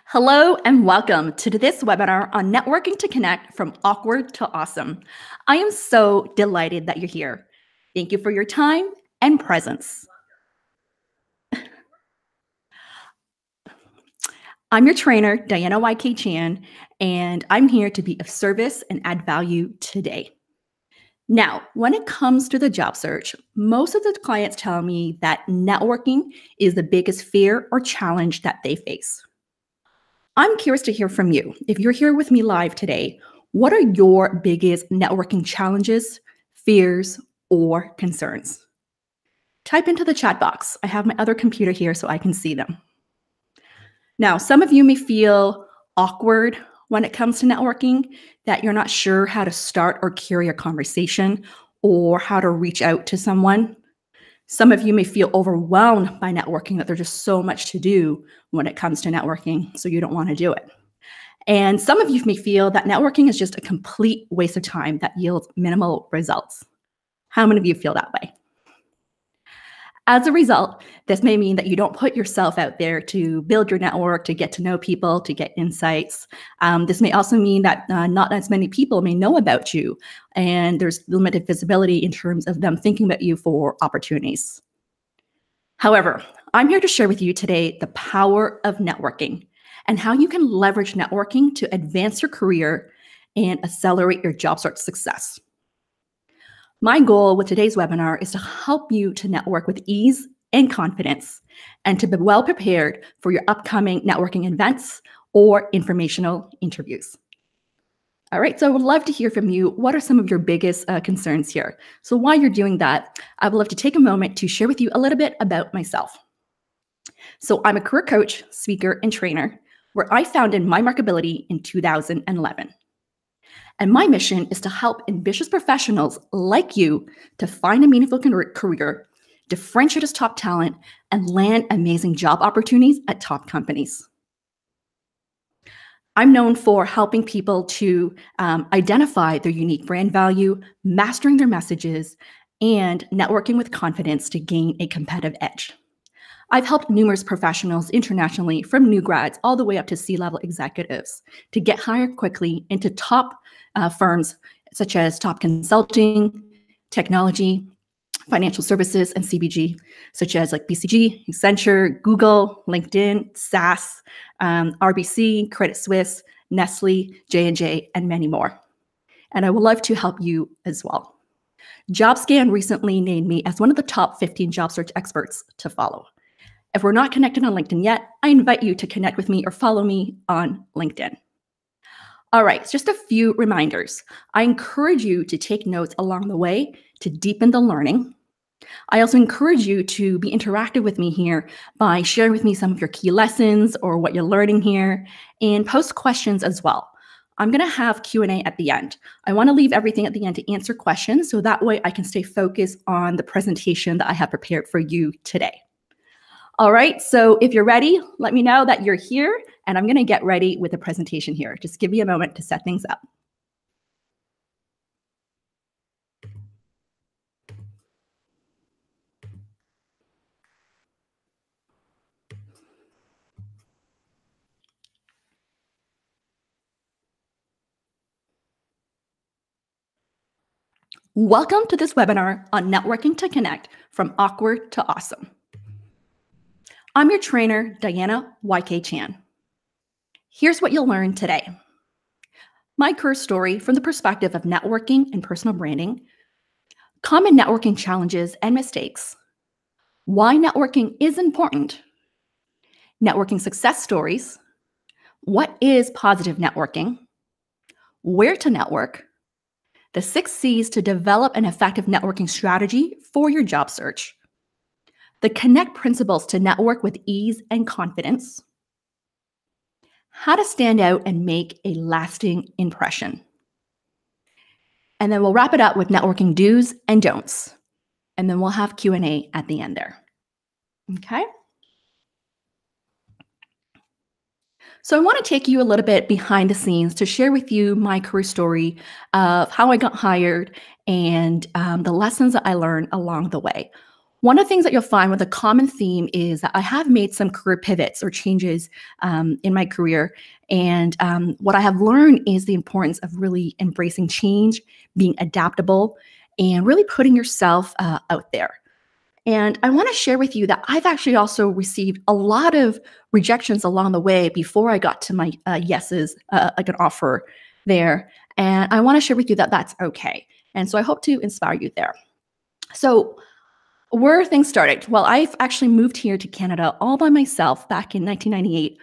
Hello and welcome to this webinar on networking to connect from awkward to awesome. I am so delighted that you're here. Thank you for your time and presence. I'm your trainer, Diana YK Chan, and I'm here to be of service and add value today. Now, when it comes to the job search, most of the clients tell me that networking is the biggest fear or challenge that they face. I'm curious to hear from you. If you're here with me live today, what are your biggest networking challenges, fears, or concerns? Type into the chat box. I have my other computer here so I can see them. Now, some of you may feel awkward when it comes to networking, that you're not sure how to start or carry a conversation or how to reach out to someone. Some of you may feel overwhelmed by networking, that there's just so much to do when it comes to networking, so you don't want to do it. And some of you may feel that networking is just a complete waste of time that yields minimal results. How many of you feel that way? As a result, this may mean that you don't put yourself out there to build your network, to get to know people, to get insights. This may also mean that not as many people may know about you, and there's limited visibility in terms of them thinking about you for opportunities. However, I'm here to share with you today the power of networking and how you can leverage networking to advance your career and accelerate your job search success. My goal with today's webinar is to help you to network with ease and confidence and to be well prepared for your upcoming networking events or informational interviews. All right, so I would love to hear from you. What are some of your biggest concerns here? So while you're doing that, I would love to take a moment to share with you a little bit about myself. So I'm a career coach, speaker, and trainer, where I founded My Markability in 2011. And my mission is to help ambitious professionals like you to find a meaningful career, differentiate as top talent, and land amazing job opportunities at top companies. I'm known for helping people to identify their unique brand value, mastering their messages, and networking with confidence to gain a competitive edge. I've helped numerous professionals internationally, from new grads all the way up to C-level executives, to get hired quickly into top firms such as top consulting, technology, financial services, and CPG, such as like BCG, Accenture, Google, LinkedIn, SAS, RBC, Credit Suisse, Nestle, J&J, and many more. And I would love to help you as well. JobScan recently named me as one of the top 15 job search experts to follow. If we're not connected on LinkedIn yet, I invite you to connect with me or follow me on LinkedIn. All right, just a few reminders. I encourage you to take notes along the way to deepen the learning. I also encourage you to be interactive with me here by sharing with me some of your key lessons or what you're learning here, and post questions as well. I'm going to have Q&A at the end. I want to leave everything at the end to answer questions, so that way I can stay focused on the presentation that I have prepared for you today. All right, so if you're ready, let me know that you're here, and I'm going to get ready with the presentation here. Just give me a moment to set things up. Welcome to this webinar on networking to connect from awkward to awesome. I'm your trainer, Diana YK Chan. Here's what you'll learn today. My career story from the perspective of networking and personal branding, common networking challenges and mistakes, why networking is important, networking success stories, what is positive networking, where to network, the 6 C's to develop an effective networking strategy for your job search, the Connnect principles to network with ease and confidence, how to stand out and make a lasting impression. And then we'll wrap it up with networking do's and don'ts. And then we'll have Q&A at the end there. Okay? So I want to take you a little bit behind the scenes to share with you my career story of how I got hired and the lessons that I learned along the way. One of the things that you'll find with a common theme is that I have made some career pivots or changes in my career. And what I have learned is the importance of really embracing change, being adaptable, and really putting yourself out there. And I want to share with you that I've actually also received a lot of rejections along the way before I got to my yeses, like an offer there. And I want to share with you that that's okay. And so I hope to inspire you there. So, where things started? Well, I've actually moved here to Canada all by myself back in 1998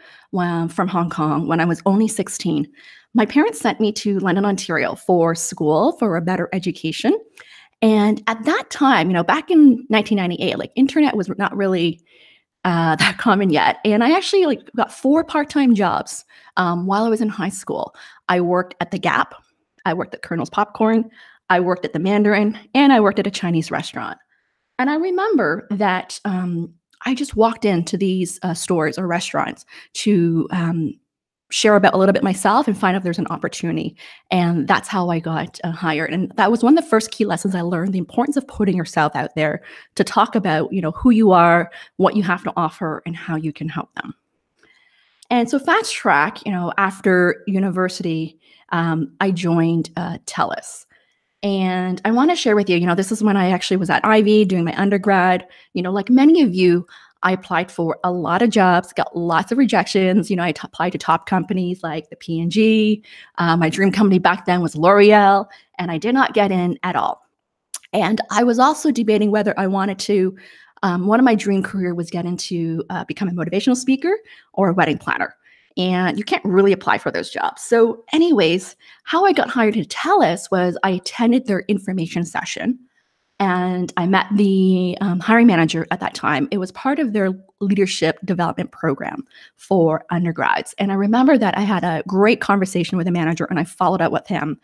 from Hong Kong when I was only 16. My parents sent me to London, Ontario for school, for a better education. And at that time, back in 1998, like internet was not really that common yet. And I actually got 4 part-time jobs while I was in high school. I worked at the Gap, I worked at Colonel's Popcorn, I worked at the Mandarin, and I worked at a Chinese restaurant. And I remember that I just walked into these stores or restaurants to share about a little bit myself and find out if there's an opportunity. And that's how I got hired. And that was one of the first key lessons I learned, the importance of putting yourself out there to talk about, who you are, what you have to offer, and how you can help them. And so fast track, after university, I joined TELUS. And I want to share with you, this is when I actually was at Ivy doing my undergrad. Like many of you, I applied for a lot of jobs, got lots of rejections. I applied to top companies like the P&G. My dream company back then was L'Oreal, and I did not get in at all. And I was also debating whether I wanted to, one of my dream career was get into become a motivational speaker or a wedding planner. And you can't really apply for those jobs. So anyways, how I got hired to TELUS was I attended their information session and I met the hiring manager at that time. It was part of their leadership development program for undergrads. And I remember that I had a great conversation with the manager and I followed up with him.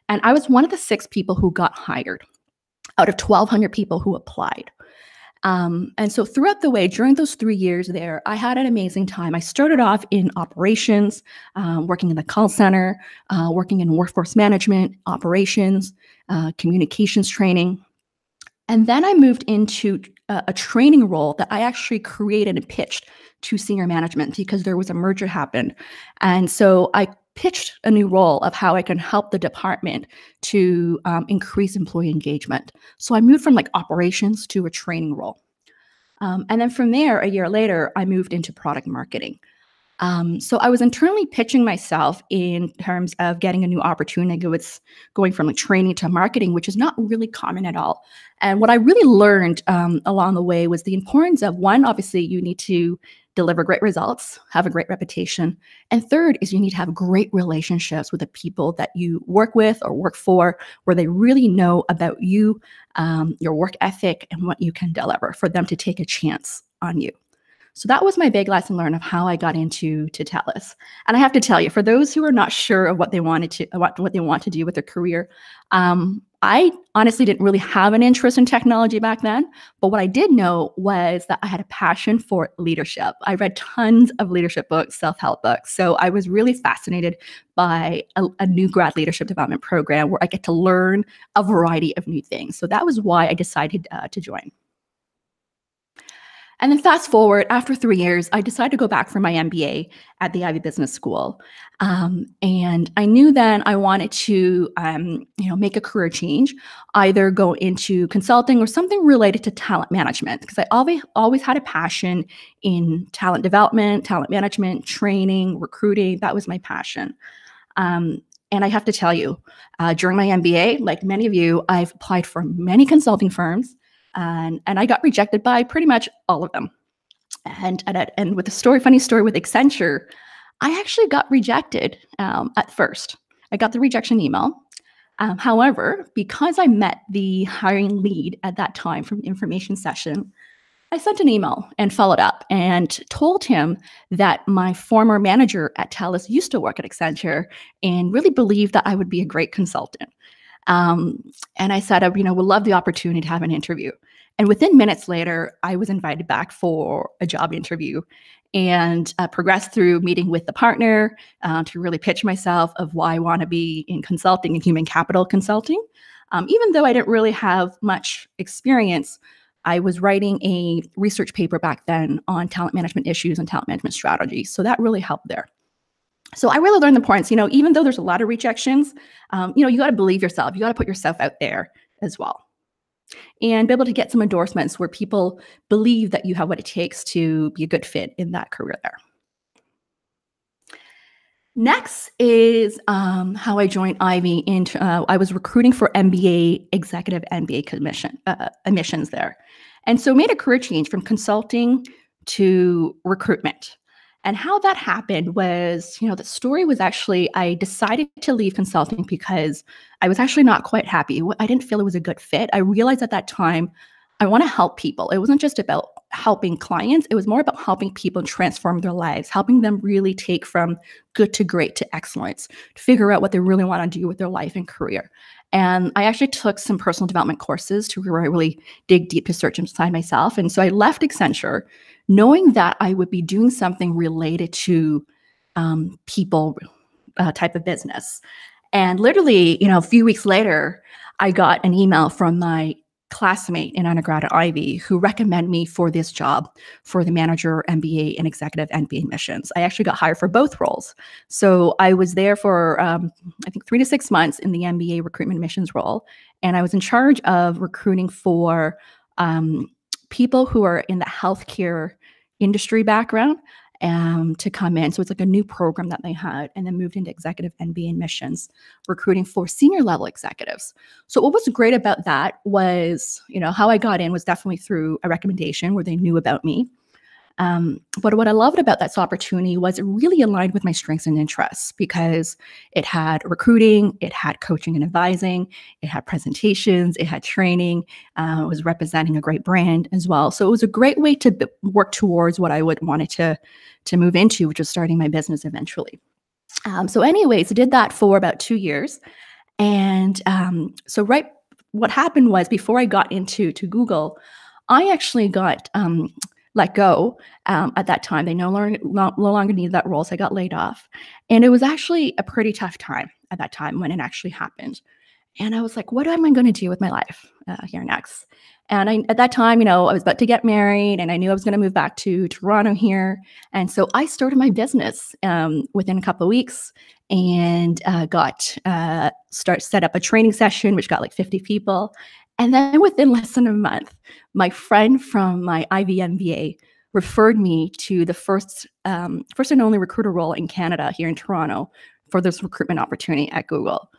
And I was one of the 6 people who got hired out of 1,200 people who applied. And so throughout the way, during those 3 years there, I had an amazing time. I started off in operations, working in the call center, working in workforce management, operations, communications training. And then I moved into a training role that I actually created and pitched to senior management because there was a merger happened. And so I pitched a new role of how I can help the department to increase employee engagement. So I moved from operations to a training role. And then from there, a year later, I moved into product marketing. So I was internally pitching myself in terms of getting a new opportunity. It's going from training to marketing, which is not really common at all. And what I really learned along the way was the importance of one, obviously, you need to deliver great results, have a great reputation. And third is you need to have great relationships with the people that you work with or work for, where they really know about you, your work ethic, and what you can deliver for them to take a chance on you. So that was my big lesson learned of how I got into TELUS. And I have to tell you, for those who are not sure of what they want to do with their career, I honestly didn't really have an interest in technology back then. But what I did know was that I had a passion for leadership. I read tons of leadership books, self-help books. So I was really fascinated by a new grad leadership development program where I get to learn a variety of new things. So that was why I decided to join. And then fast forward, after 3 years, I decided to go back for my MBA at the Ivy Business School. And I knew then I wanted to, make a career change, either go into consulting or something related to talent management, because I always had a passion in talent development, talent management, training, recruiting. That was my passion. And I have to tell you, during my MBA, like many of you, I've applied for many consulting firms. And I got rejected by pretty much all of them. And with the funny story with Accenture, I actually got rejected at first. I got the rejection email. However, because I met the hiring lead at that time from the information session, I sent an email and followed up and told him that my former manager at TELUS used to work at Accenture and really believed that I would be a great consultant. And I said, would love the opportunity to have an interview. And within minutes later, I was invited back for a job interview and progressed through meeting with the partner to really pitch myself of why I want to be in consulting and human capital consulting. Even though I didn't really have much experience, I was writing a research paper back then on talent management issues and talent management strategies. So that really helped there. So I really learned the importance, even though there's a lot of rejections, you got to believe yourself. You got to put yourself out there as well and be able to get some endorsements where people believe that you have what it takes to be a good fit in that career there. Next is how I joined Ivy. I was recruiting for executive MBA admissions there. And so made a career change from consulting to recruitment. And how that happened was, the story was actually, I decided to leave consulting because I was actually not quite happy. I didn't feel it was a good fit. I realized at that time, I want to help people. It wasn't just about helping clients. It was more about helping people transform their lives, helping them really take from good to great to excellence, to figure out what they really want to do with their life and career. And I actually took some personal development courses to where I really dig deep to search inside myself. And so I left Accenture knowing that I would be doing something related to people type of business. And literally, a few weeks later, I got an email from my classmate in undergrad at Ivy who recommended me for this job for the manager MBA and executive MBA admissions. I actually got hired for both roles. So I was there for, I think, 3 to 6 months in the MBA recruitment admissions role. And I was in charge of recruiting for people who are in the healthcare industry background to come in. So it's like a new program that they had, and then moved into executive MBA admissions, recruiting for senior level executives. So what was great about that was, how I got in was definitely through a recommendation where they knew about me. But what I loved about that opportunity was it really aligned with my strengths and interests because it had recruiting, it had coaching and advising, it had presentations, it had training, it was representing a great brand as well. So it was a great way to work towards what I would wanted to move into, which was starting my business eventually. So anyways, I did that for about 2 years. And what happened was before I got into Google, I actually got let go at that time. They no longer needed that role, so I got laid off. And it was actually a pretty tough time at that time when it actually happened. And I was like, what am I going to do with my life here next? And at that time, I was about to get married and I knew I was going to move back to Toronto here. And so I started my business within a couple of weeks and set up a training session, which got like 50 people. And then within less than a month, my friend from my Ivy MBA referred me to the first and only recruiter role in Canada here in Toronto for this recruitment opportunity at Google.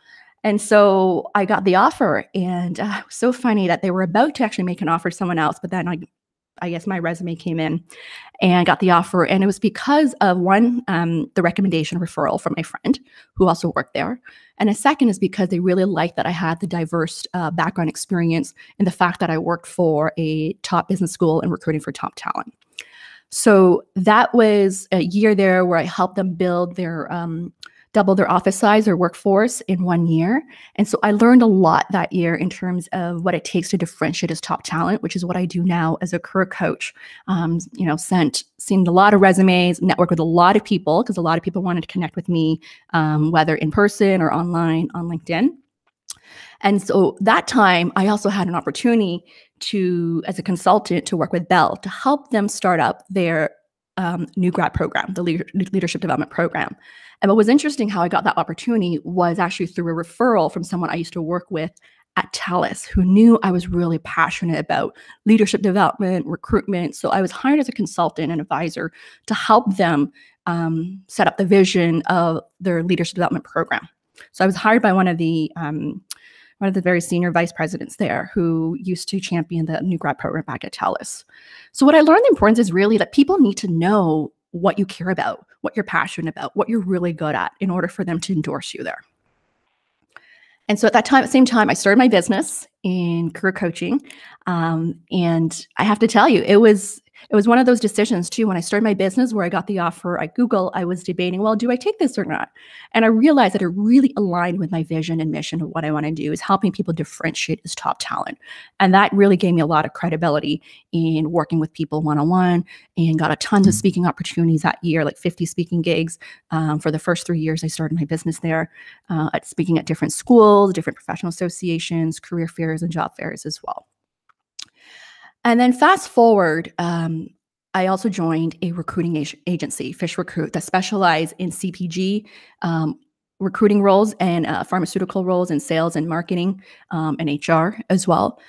And so I got the offer, and it was so funny that they were about to actually make an offer to someone else, but then I guess my resume came in and got the offer. And it was because of one, the recommendation referral from my friend who also worked there. And a second is because they really liked that I had the diverse background experience and the fact that I worked for a top business school and recruiting for top talent. So that was a year there where I helped them build double their office size or workforce in 1 year. And so I learned a lot that year in terms of what it takes to differentiate as top talent, which is what I do now as a career coach. Seen a lot of resumes, networked with a lot of people because a lot of people wanted to connect with me, whether in person or online on LinkedIn. And so that time, I also had an opportunity as a consultant, to work with Bell to help them start up their new grad program, the leadership development program. And what was interesting how I got that opportunity was actually through a referral from someone I used to work with at TELUS who knew I was really passionate about leadership development, recruitment. So I was hired as a consultant and advisor to help them set up the vision of their leadership development program. So I was hired by one of the very senior vice presidents there who used to champion the new grad program back at TELUS. So what I learned the importance is really that people need to know what you care about, what you're passionate about, what you're really good at in order for them to endorse you there. And so at that same time, I started my business in career coaching. And I have to tell you, it was one of those decisions too. When I started my business where I got the offer at Google, I was debating, well, do I take this or not? And I realized that it really aligned with my vision and mission of what I want to do is helping people differentiate as top talent. And that really gave me a lot of credibility in working with people one-on-one, and got a tons of speaking opportunities that year, like 50 speaking gigs for the first 3 years I started my business there, speaking at different schools, different professional associations, career fairs, and job fairs as well. And then fast forward, I also joined a recruiting agency, Fish Recruit, that specialized in CPG recruiting roles and pharmaceutical roles in sales and marketing and HR as well.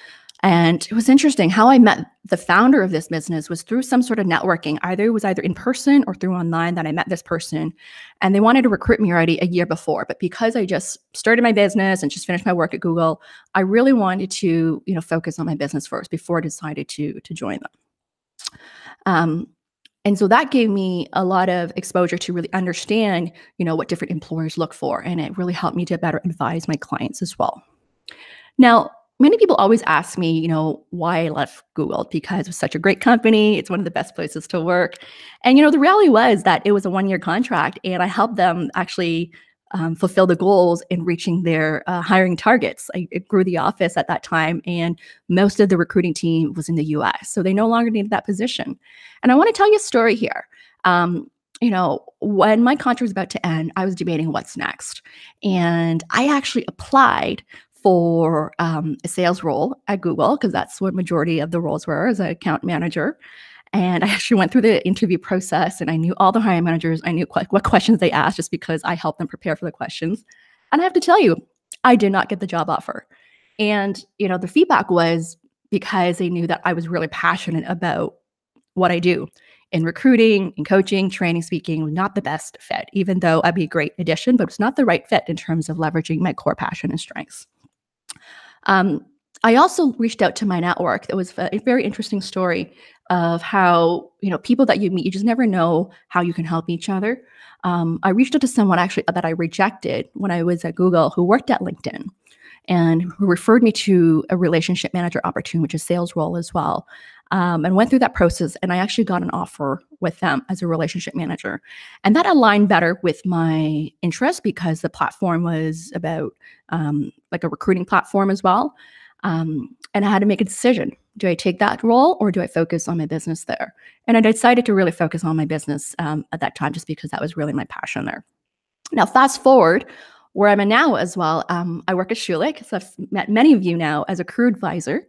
And it was interesting how I met the founder of this business was through some sort of networking. Either it was either in person or through online that I met this person. And they wanted to recruit me already a year before. But because I just started my business and just finished my work at Google, I really wanted to, focus on my business first before I decided to join them. And so that gave me a lot of exposure to really understand, what different employers look for. And it really helped me to better advise my clients as well. Now, many people always ask me, why I left Google because it was such a great company. It's one of the best places to work. And, the reality was that it was a one-year contract and I helped them actually fulfill the goals in reaching their hiring targets. I grew the office at that time and most of the recruiting team was in the US. So they no longer needed that position. And I want to tell you a story here. When my contract was about to end, I was debating what's next. And I actually applied for a sales role at Google, because that's what majority of the roles were as an account manager. And I actually went through the interview process and I knew all the hiring managers. I knew what questions they asked just because I helped them prepare for the questions. And I have to tell you, I did not get the job offer. And, the feedback was because they knew that I was really passionate about what I do in recruiting, in coaching, training, speaking, was not the best fit, even though I'd be a great addition, but it's not the right fit in terms of leveraging my core passion and strengths. I also reached out to my network. It was a very interesting story of how, people that you meet, you just never know how you can help each other. I reached out to someone actually that I rejected when I was at Google who worked at LinkedIn and who referred me to a relationship manager opportunity, which is a sales role as well. And went through that process and I actually got an offer with them as a relationship manager. And that aligned better with my interest because the platform was about like a recruiting platform as well. And I had to make a decision. Do I take that role or do I focus on my business there? And I decided to really focus on my business at that time just because that was really my passion there. Now, fast forward where I'm at now as well. I work at Schulich, so I've met many of you now as a career advisor.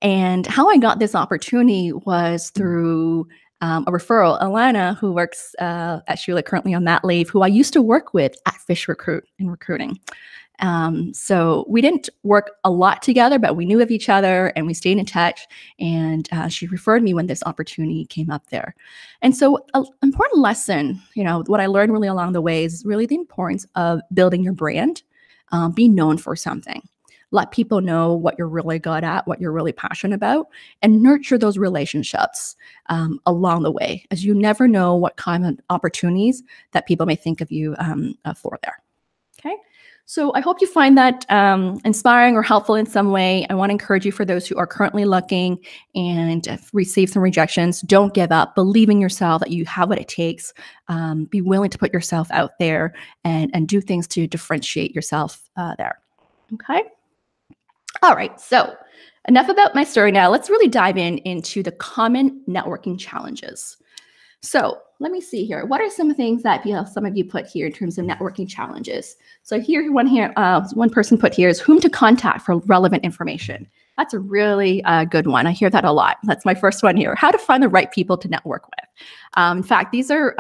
And how I got this opportunity was through a referral. Alana, who works at Schulich currently on mat leave, who I used to work with at Fish Recruit in recruiting. So we didn't work a lot together, but we knew of each other and we stayed in touch. And she referred me when this opportunity came up there. And so an important lesson, what I learned really along the way is really the importance of building your brand, being known for something. Let people know what you're really good at, what you're really passionate about, and nurture those relationships along the way, as you never know what kind of opportunities that people may think of you for there. Okay. So I hope you find that inspiring or helpful in some way. I want to encourage you, for those who are currently looking and have received some rejections, don't give up. Believe in yourself that you have what it takes. Be willing to put yourself out there and do things to differentiate yourself there. Okay. All right, so enough about my story now. Let's really dive into the common networking challenges. So let me see here. What are some things that some of you put here in terms of networking challenges? So one person put here is whom to contact for relevant information. That's a really good one. I hear that a lot. That's my first one here. How to find the right people to network with. In fact, these are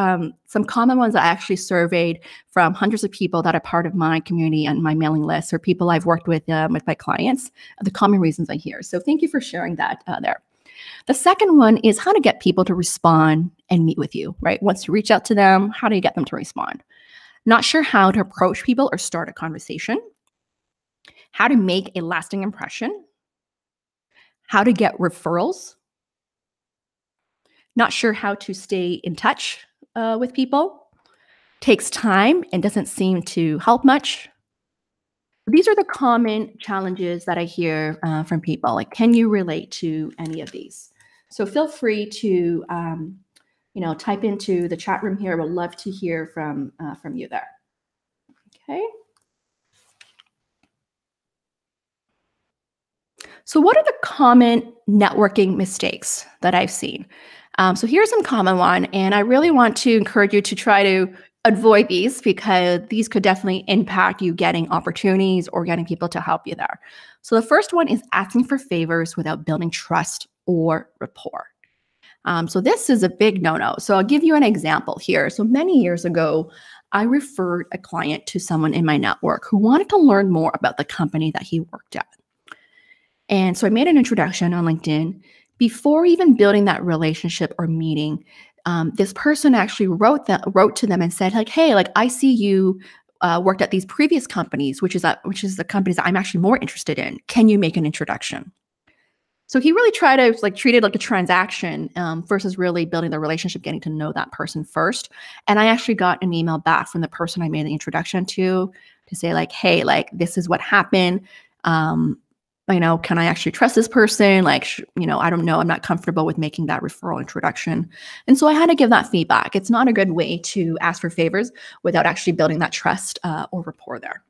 some common ones that I actually surveyed from hundreds of people that are part of my community and my mailing list, or people I've worked with my clients, the common reasons I hear. So thank you for sharing that there. The second one is how to get people to respond and meet with you, right? Once you reach out to them, how do you get them to respond? Not sure how to approach people or start a conversation. How to make a lasting impression. How to get referrals. Not sure how to stay in touch with people. Takes time and doesn't seem to help much. These are the common challenges that I hear from people. Like, can you relate to any of these? So feel free to, type into the chat room here. I would love to hear from you there. Okay. So what are the common networking mistakes that I've seen? So here's some common one, and I really want to encourage you to try to avoid these because these could definitely impact you getting opportunities or getting people to help you there. So the first one is asking for favors without building trust or rapport. So this is a big no-no. So I'll give you an example here. So many years ago, I referred a client to someone in my network who wanted to learn more about the company that he worked at. And so I made an introduction on LinkedIn. Before even building that relationship or meeting, this person actually wrote to them and said, like, "Hey, like I see you worked at these previous companies, which is the companies that I'm actually more interested in. Can you make an introduction?" So he really tried to like treat it like a transaction versus really building the relationship, getting to know that person first. And I actually got an email back from the person I made the introduction to say like, "Hey, like this is what happened. Um, can I actually trust this person? Like, I don't know. I'm not comfortable with making that referral introduction." And so I had to give that feedback. It's not a good way to ask for favors without actually building that trust or rapport there.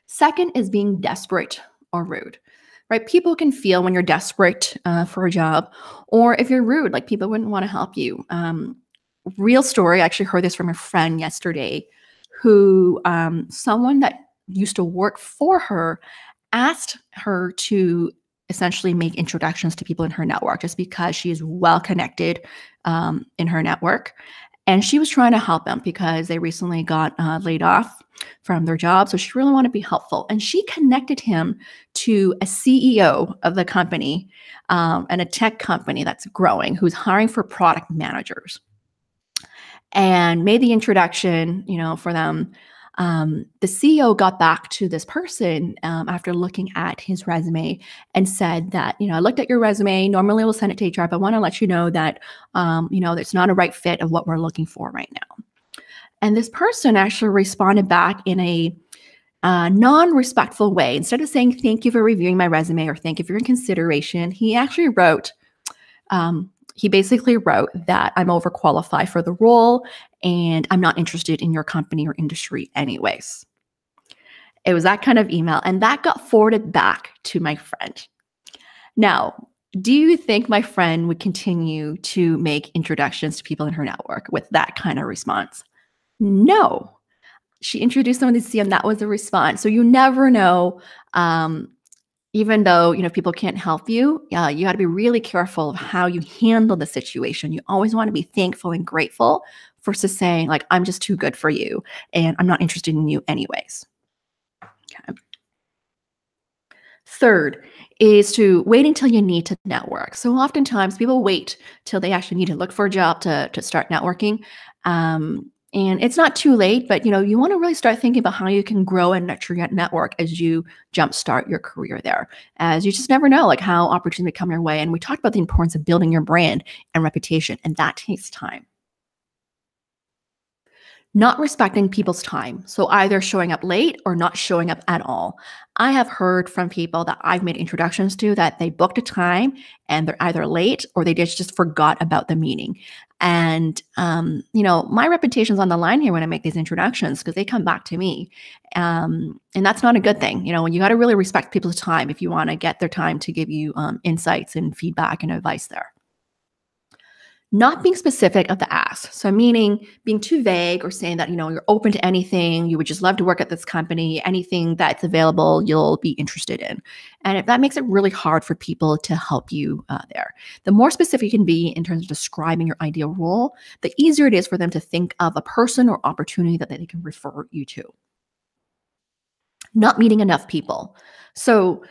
Second is being desperate or rude, right? People can feel when you're desperate for a job, or if you're rude, like people wouldn't want to help you. Real story, I actually heard this from a friend yesterday who someone that used to work for her asked her to essentially make introductions to people in her network just because she is well connected in her network. And she was trying to help them because they recently got laid off from their job. So she really wanted to be helpful. And she connected him to a CEO of the company and a tech company that's growing who's hiring for product managers and made the introduction, for them. The CEO got back to this person after looking at his resume and said that, "I looked at your resume. Normally we'll send it to HR, but I want to let you know that, it's not a right fit of what we're looking for right now." And this person actually responded back in a non-respectful way. Instead of saying, "Thank you for reviewing my resume" or "Thank you for your consideration," he actually wrote, he basically wrote that, "I'm overqualified for the role and I'm not interested in your company or industry anyways." It was that kind of email, and that got forwarded back to my friend. Now, do you think my friend would continue to make introductions to people in her network with that kind of response? No. She introduced someone to see, and that was the response. So you never know. Even though people can't help you, you got to be really careful of how you handle the situation. You always want to be thankful and grateful versus saying like, "I'm just too good for you and I'm not interested in you anyways." Okay. Third is to wait until you need to network. So oftentimes people wait till they actually need to look for a job to start networking. And it's not too late, but you want to really start thinking about how you can grow and nurture your network as you jumpstart your career there. As you just never know like how opportunities come your way. And we talked about the importance of building your brand and reputation, and that takes time. Not respecting people's time. So either showing up late or not showing up at all. I have heard from people that I've made introductions to that they booked a time and they're either late or they just forgot about the meeting. And, my reputation's on the line here when I make these introductions because they come back to me. And that's not a good thing. When you got to really respect people's time if you want to get their time to give you insights and feedback and advice there. Not being specific of the ask. So meaning being too vague or saying that, you're open to anything, you would just love to work at this company, anything that's available, you'll be interested in. And if that makes it really hard for people to help you there. The more specific you can be in terms of describing your ideal role, the easier it is for them to think of a person or opportunity that they can refer you to. Not meeting enough people. So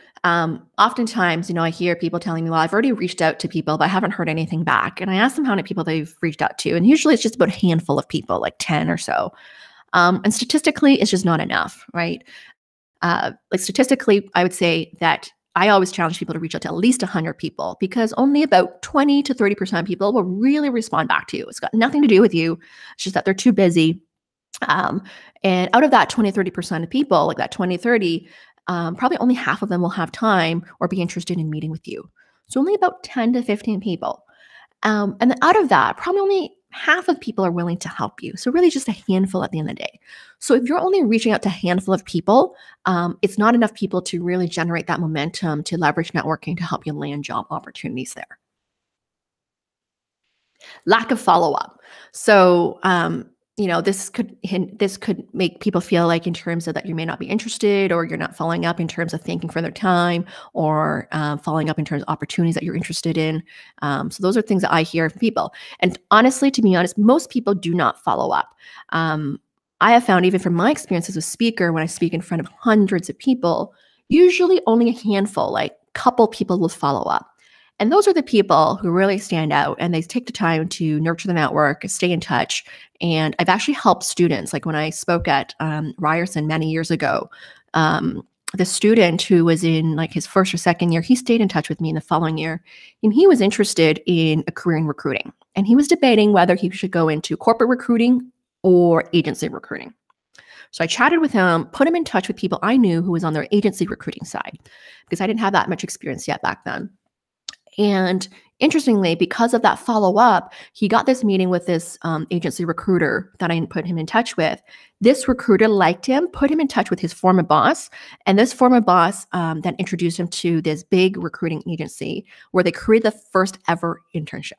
oftentimes, I hear people telling me, "Well, I've already reached out to people, but I haven't heard anything back." And I ask them how many people they've reached out to. And usually it's just about a handful of people, like 10 or so. And statistically, it's just not enough, right? Like statistically, I would say that I always challenge people to reach out to at least 100 people because only about 20 to 30% of people will really respond back to you. It's got nothing to do with you. It's just that they're too busy. Um, and out of that 20, 30% of people, like that 20, 30, probably only half of them will have time or be interested in meeting with you. So only about 10 to 15 people. And then out of that, probably only half of people are willing to help you. So really just a handful at the end of the day. So if you're only reaching out to a handful of people, it's not enough people to really generate that momentum to leverage networking to help you land job opportunities there. Lack of follow-up. So this could make people feel like in terms of that you may not be interested, or you're not following up in terms of thanking for their time, or following up in terms of opportunities that you're interested in. So those are things that I hear from people. And honestly, to be honest, most people do not follow up. I have found, even from my experience as a speaker, when I speak in front of hundreds of people, usually only a handful, like couple people, will follow up. And those are the people who really stand out, and they take the time to nurture the network, stay in touch. And I've actually helped students, like when I spoke at Ryerson many years ago. The student who was in like his first or second year, he stayed in touch with me in the following year, and he was interested in a career in recruiting. And he was debating whether he should go into corporate recruiting or agency recruiting. So I chatted with him, put him in touch with people I knew who was on their agency recruiting side, because I didn't have that much experience yet back then. And interestingly, because of that follow up, he got this meeting with this agency recruiter that I put him in touch with. This recruiter liked him, put him in touch with his former boss, and this former boss then introduced him to this big recruiting agency where they created the first ever internship.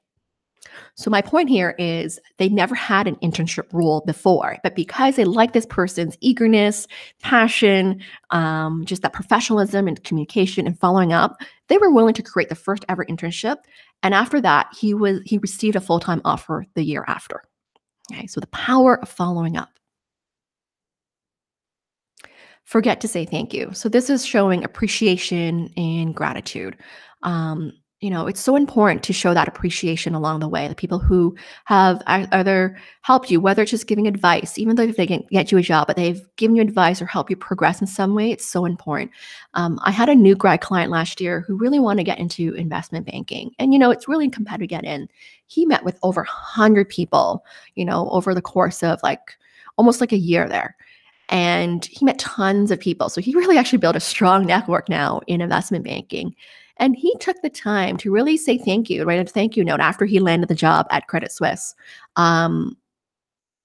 So my point here is they never had an internship role before, but because they like this person's eagerness, passion, just that professionalism and communication and following up, they were willing to create the first ever internship. And after that, he received a full-time offer the year after. Okay, so the power of following up. Forget to say thank you. So this is showing appreciation and gratitude. It's so important to show that appreciation along the way. The people who have either helped you, whether it's just giving advice, even though if they can get you a job, but they've given you advice or help you progress in some way, it's so important. I had a new grad client last year who really wanted to get into investment banking. And, it's really competitive to get in. He met with over 100 people, over the course of almost like a year there. And he met tons of people. So he really actually built a strong network now in investment banking. And he took the time to really say thank you, write a thank you note after he landed the job at Credit Suisse.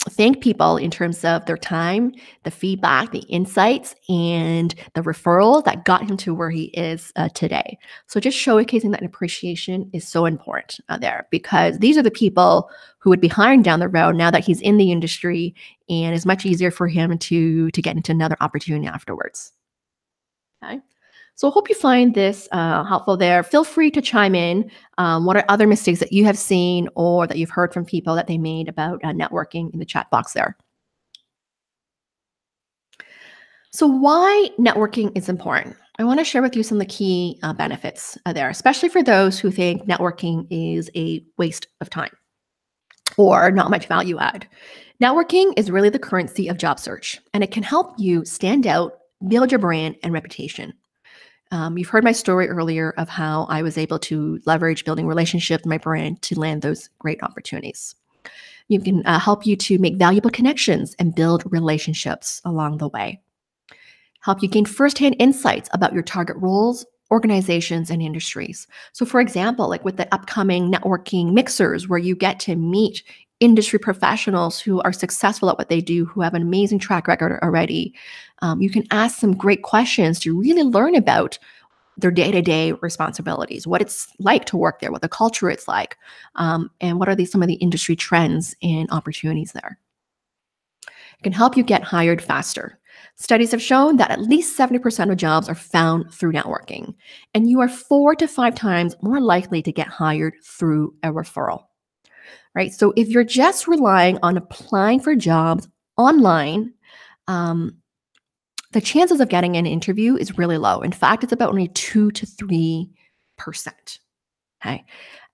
Thank people in terms of their time, the feedback, the insights, and the referral that got him to where he is today. So just showcasing that appreciation is so important there, because these are the people who would be hiring down the road now that he's in the industry, and it's much easier for him to get into another opportunity afterwards. Okay. So I hope you find this helpful there. Feel free to chime in. What are other mistakes that you have seen or that you've heard from people that they made about networking in the chat box there? So why networking is important? I want to share with you some of the key benefits there, especially for those who think networking is a waste of time or not much value add. Networking is really the currency of job search, and it can help you stand out, build your brand and reputation. You've heard my story earlier of how I was able to leverage building relationships in my brand to land those great opportunities. You can help you to make valuable connections and build relationships along the way. Help you gain firsthand insights about your target roles, organizations, and industries. So for example, like with the upcoming networking mixers where you get to meet industry professionals who are successful at what they do, who have an amazing track record already, you can ask some great questions to really learn about their day-to-day responsibilities, what it's like to work there, what the culture is like, and what are some of the industry trends and opportunities there. It can help you get hired faster. Studies have shown that at least 70% of jobs are found through networking, and you are 4 to 5 times more likely to get hired through a referral. Right? So if you're just relying on applying for jobs online, the chances of getting an interview is really low. In fact, it's about only 2 to 3%. Okay.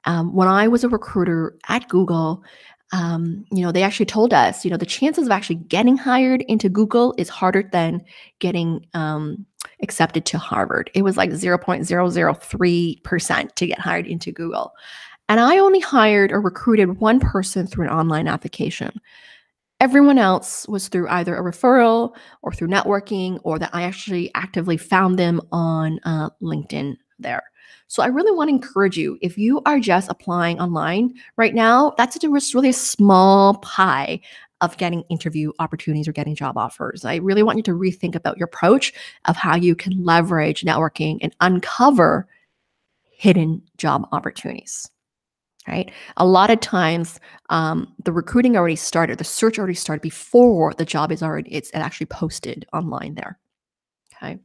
When I was a recruiter at Google, they actually told us, the chances of actually getting hired into Google is harder than getting accepted to Harvard. It was like 0.003% to get hired into Google. And I only hired or recruited one person through an online application. Everyone else was through either a referral or through networking, or that I actually actively found them on LinkedIn there. So I really want to encourage you, if you are just applying online right now, that's just really a small pie of getting interview opportunities or getting job offers. I really want you to rethink about your approach of how you can leverage networking and uncover hidden job opportunities. right? A lot of times, the recruiting already started, the search already started before the job it's actually posted online there. Okay.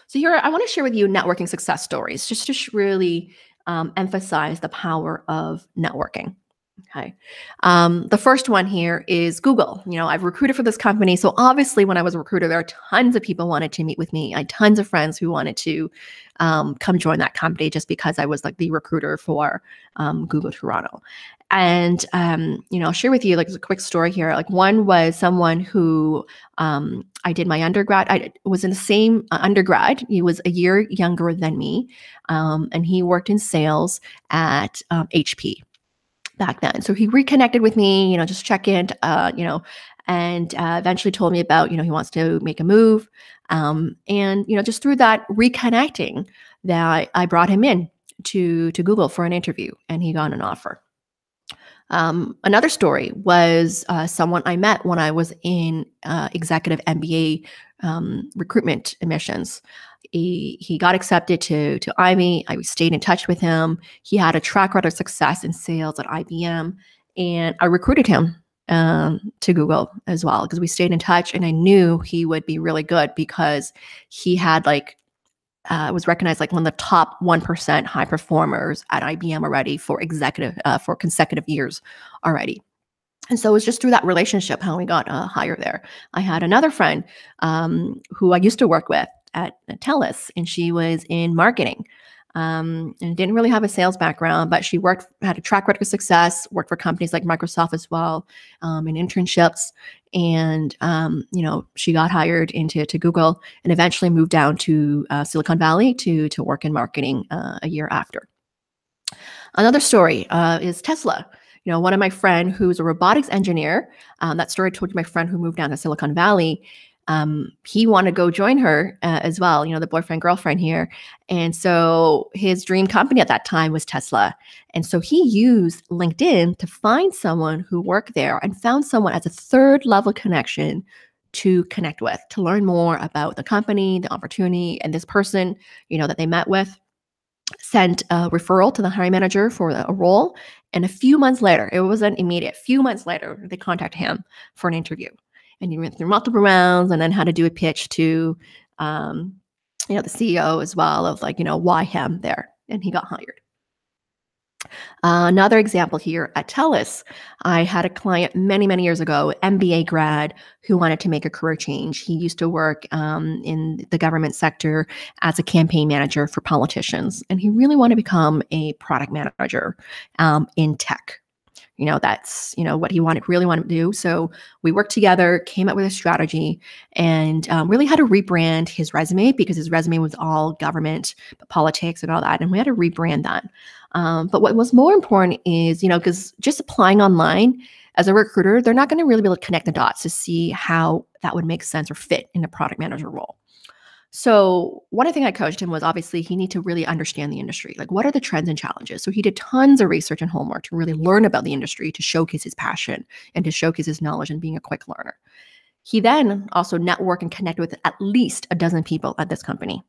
So here, I want to share with you networking success stories, just to really emphasize the power of networking. Okay. The first one here is Google. I've recruited for this company. So obviously, when I was a recruiter, there are tons of people wanted to meet with me. I had tons of friends who wanted to come join that company just because I was like the recruiter for Google Toronto. And I'll share with you like a quick story here. Like one was someone who I did my undergrad. I was in the same undergrad. He was a year younger than me, and he worked in sales at HP back then. So he reconnected with me, just check in, and eventually told me about, he wants to make a move. Just through that reconnecting, that I brought him in to Google for an interview, and he got an offer. Another story was someone I met when I was in executive MBA recruitment admissions. He got accepted to IB. I stayed in touch with him. He had a track record of success in sales at IBM, and I recruited him to Google as well because we stayed in touch, and I knew he would be really good because he had was recognized like one of the top 1% high performers at IBM already for consecutive years already. And so it was just through that relationship how we got hired there. I had another friend who I used to work with at TELUS, and she was in marketing and didn't really have a sales background, but she had a track record of success, worked for companies like Microsoft as well, in internships. And, she got hired into Google and eventually moved down to Silicon Valley to work in marketing a year after. Another story is Tesla. One of my friend who's a robotics engineer, that story I told you, my friend who moved down to Silicon Valley, he wanted to go join her as well, the boyfriend, girlfriend here. And so his dream company at that time was Tesla. And so he used LinkedIn to find someone who worked there and found someone as a third level connection to connect with, to learn more about the company, the opportunity, and this person, that they met with sent a referral to the hiring manager for a role. And a few months later, it wasn't immediate, few months later, they contacted him for an interview. And he went through multiple rounds and then had to do a pitch to, the CEO as well of why him there. And he got hired. Another example here at TELUS, I had a client many, many years ago, MBA grad, who wanted to make a career change. He used to work in the government sector as a campaign manager for politicians, and he really wanted to become a product manager in tech. That's, what he really wanted to do. So we worked together, came up with a strategy, and really had to rebrand his resume because his resume was all government, politics and all that. And we had to rebrand that. But what was more important is, because just applying online as a recruiter, they're not going to really be able to connect the dots to see how that would make sense or fit in a product manager role. So one thing I coached him was obviously he needed to really understand the industry. Like, what are the trends and challenges? So he did tons of research and homework to really learn about the industry, to showcase his passion and to showcase his knowledge and being a quick learner. He then also networked and connected with at least a dozen people at this company.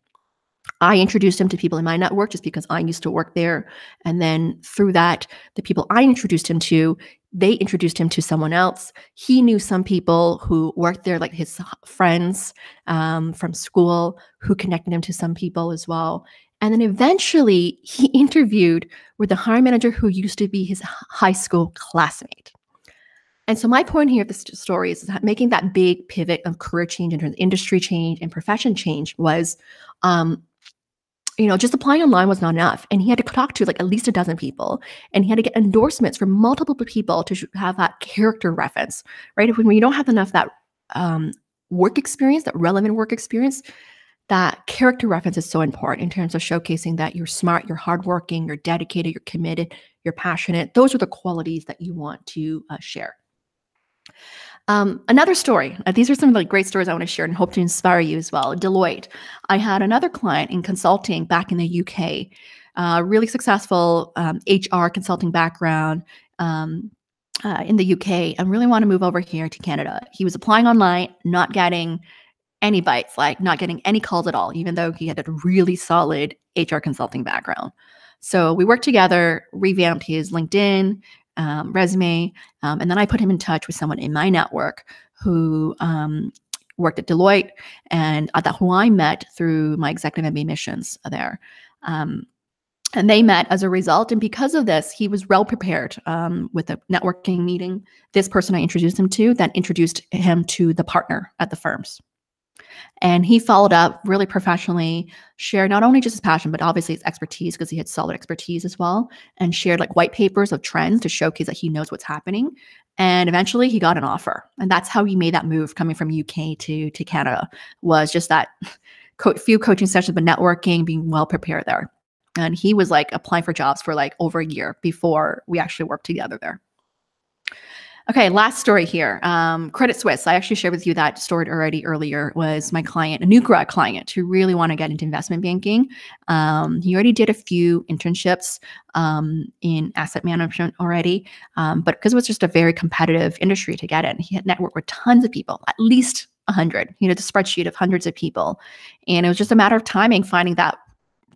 I introduced him to people in my network just because I used to work there. And then through that, the people I introduced him to, they introduced him to someone else. He knew some people who worked there, like his friends from school, who connected him to some people as well. And then eventually he interviewed with the hiring manager who used to be his high school classmate. And so my point here of this story is that making that big pivot of career change in terms of industry change and profession change was just applying online was not enough. And he had to talk to at least a dozen people, and he had to get endorsements from multiple people to have that character reference, right? When you don't have enough that work experience, that relevant work experience, that character reference is so important in terms of showcasing that you're smart, you're hardworking, you're dedicated, you're committed, you're passionate. Those are the qualities that you want to share. Another story. These are some great stories I want to share and hope to inspire you as well. Deloitte. I had another client in consulting back in the UK, really successful HR consulting background in the UK, and really want to move over here to Canada. He was applying online, not getting any bites, not getting any calls at all, even though he had a really solid HR consulting background. So we worked together, revamped his LinkedIn, resume, and then I put him in touch with someone in my network who worked at Deloitte, and who I met through my executive MBA missions there. And they met as a result. And because of this, he was well prepared with a networking meeting. This person I introduced him to, then introduced him to the partner at the firms. And he followed up really professionally, shared not only just his passion, but obviously his expertise, because he had solid expertise as well, and shared like white papers of trends to showcase that he knows what's happening. And eventually he got an offer. And that's how he made that move coming from UK to Canada, was just that few coaching sessions, but networking, being well prepared there. And he was like applying for jobs for like over a year before we actually worked together there. Okay, last story here. Credit Suisse. I actually shared with you that story already earlier. Was my client, a new grad client who really want to get into investment banking. He already did a few internships in asset management already, but because it was just a very competitive industry to get in, he had networked with tons of people, at least 100. He had a spreadsheet of hundreds of people, and it was just a matter of timing, finding that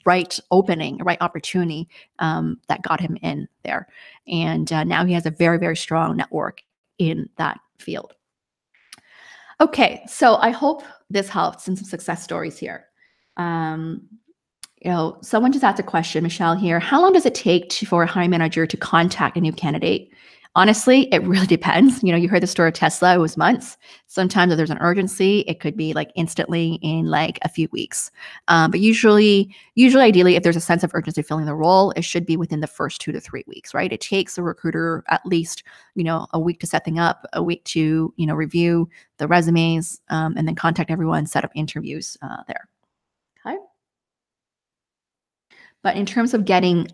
right opening, right opportunity that got him in there. And now he has a very, very strong network in that field. Okay, so I hope this helps in some success stories here. Someone just asked a question, Michelle here. How long does it take for a hiring manager to contact a new candidate? Honestly, it really depends. You heard the story of Tesla, it was months. Sometimes if there's an urgency, it could be like instantly in like a few weeks. But usually, ideally, if there's a sense of urgency filling the role, it should be within the first 2 to 3 weeks, right? It takes a recruiter at least, a week to set things up, a week to, review the resumes, and then contact everyone, set up interviews there. Okay. But in terms of getting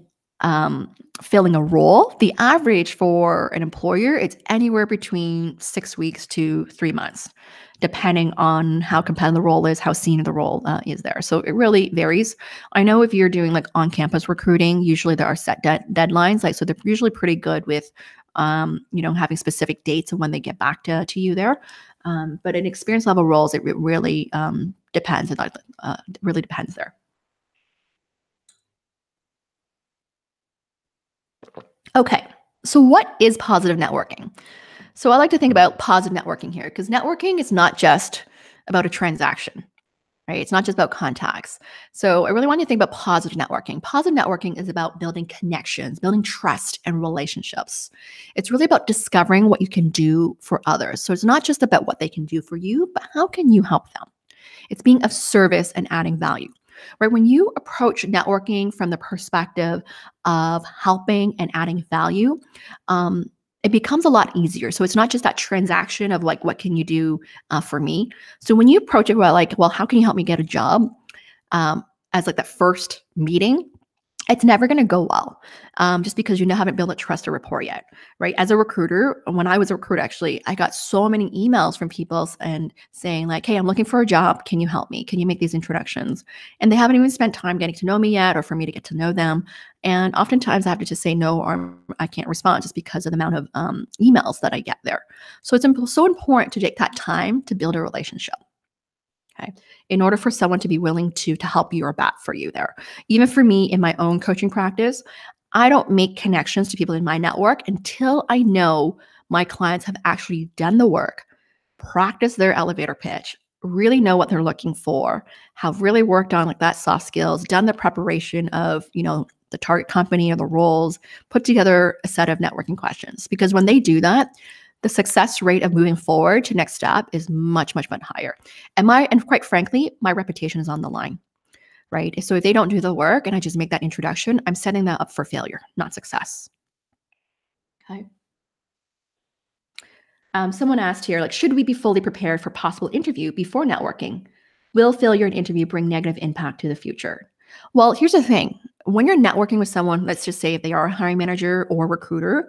filling a role, the average for an employer, it's anywhere between 6 weeks to 3 months, depending on how competitive the role is, how senior the role is there. So it really varies. I know if you're doing like on-campus recruiting, usually there are set deadlines. So they're usually pretty good with, having specific dates of when they get back to you there. But in experience level roles, it really depends. It really depends there. Okay, so what is positive networking? So I like to think about positive networking here, because networking is not just about a transaction, right? It's not just about contacts. So I really want you to think about positive networking. Positive networking is about building connections, building trust and relationships. It's really about discovering what you can do for others. So it's not just about what they can do for you, but how can you help them? It's being of service and adding value. Right? When you approach networking from the perspective of helping and adding value, it becomes a lot easier. So it's not just that transaction of like, what can you do for me? So when you approach it, well, how can you help me get a job? As like that first meeting, it's never going to go well, just because you haven't built a trust or rapport yet, right? As a recruiter, when I was a recruiter, actually, I got so many emails from people and saying like, hey, I'm looking for a job. Can you help me? Can you make these introductions? And they haven't even spent time getting to know me yet, or for me to get to know them. And oftentimes I have to just say no, or I can't respond just because of the amount of emails that I get there. So it's so important to take that time to build a relationship. Okay. In order for someone to be willing to help you or bat for you there. Even for me in my own coaching practice, I don't make connections to people in my network until I know my clients have actually done the work, practiced their elevator pitch, really know what they're looking for, have really worked on like that soft skills, done the preparation of, the target company or the roles, put together a set of networking questions. Because when they do that, the success rate of moving forward to next step is much, much, much higher. And quite frankly, my reputation is on the line, right? So if they don't do the work and I just make that introduction, I'm setting that up for failure, not success. Okay. Someone asked here, like, should we be fully prepared for possible interview before networking? Will failure in interview bring negative impact to the future? Well, here's the thing. When you're networking with someone, let's just say if they are a hiring manager or recruiter,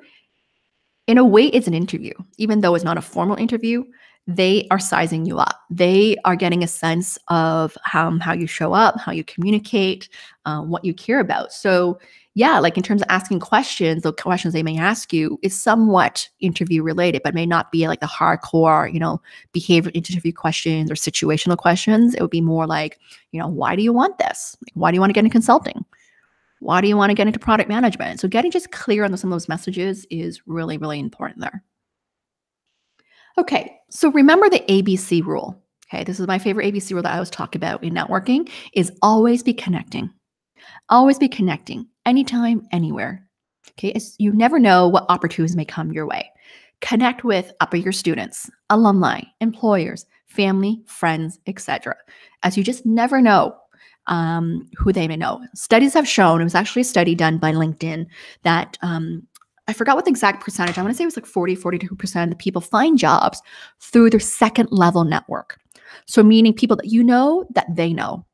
in a way, it's an interview. Even though it's not a formal interview, they are sizing you up. They are getting a sense of how you show up, how you communicate, what you care about. So yeah, like in terms of asking questions, the questions they may ask you is somewhat interview related, but may not be like the hardcore, behavior interview questions or situational questions. It would be more like, why do you want this? Why do you want to get into consulting? Why do you want to get into product management? So getting just clear on some of those messages is really, really important there. Okay, so remember the ABC rule. Okay, this is my favorite ABC rule that I always talk about in networking is always be connecting. Always be connecting anytime, anywhere. Okay, you never know what opportunities may come your way. Connect with upper year students, alumni, employers, family, friends, etc. As you just never know who they may know. Studies have shown, it was actually a study done by LinkedIn, that I forgot what the exact percentage, I want to say it was like 42% of the people find jobs through their second level network. So meaning people that you know that they know.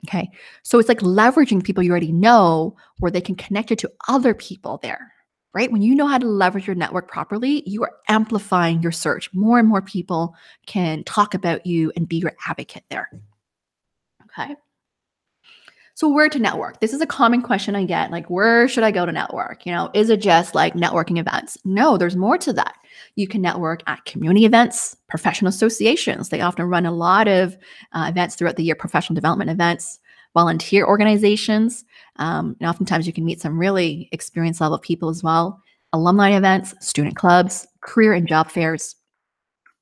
Okay. So it's like leveraging people you already know where they can connect you to other people there, right? When you know how to leverage your network properly, you are amplifying your search. More and more people can talk about you and be your advocate there. Okay. So where to network? This is a common question I get, like, where should I go to network? Is it just like networking events? No, there's more to that. You can network at community events, professional associations. They often run a lot of events throughout the year, professional development events, volunteer organizations. And oftentimes you can meet some really experienced level people as well. Alumni events, student clubs, career and job fairs.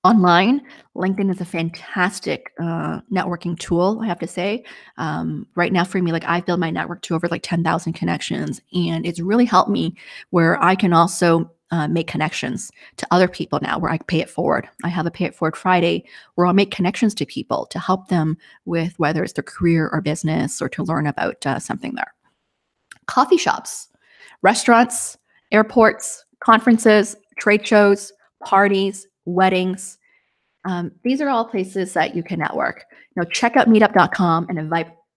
Online, LinkedIn is a fantastic networking tool, I have to say. Right now for me, like I've built my network to over like 10,000 connections, and it's really helped me where I can also make connections to other people now where I pay it forward. I have a pay it forward Friday where I'll make connections to people to help them with whether it's their career or business or to learn about something there. Coffee shops, restaurants, airports, conferences, trade shows, parties, weddings. These are all places that you can network. Check out meetup.com and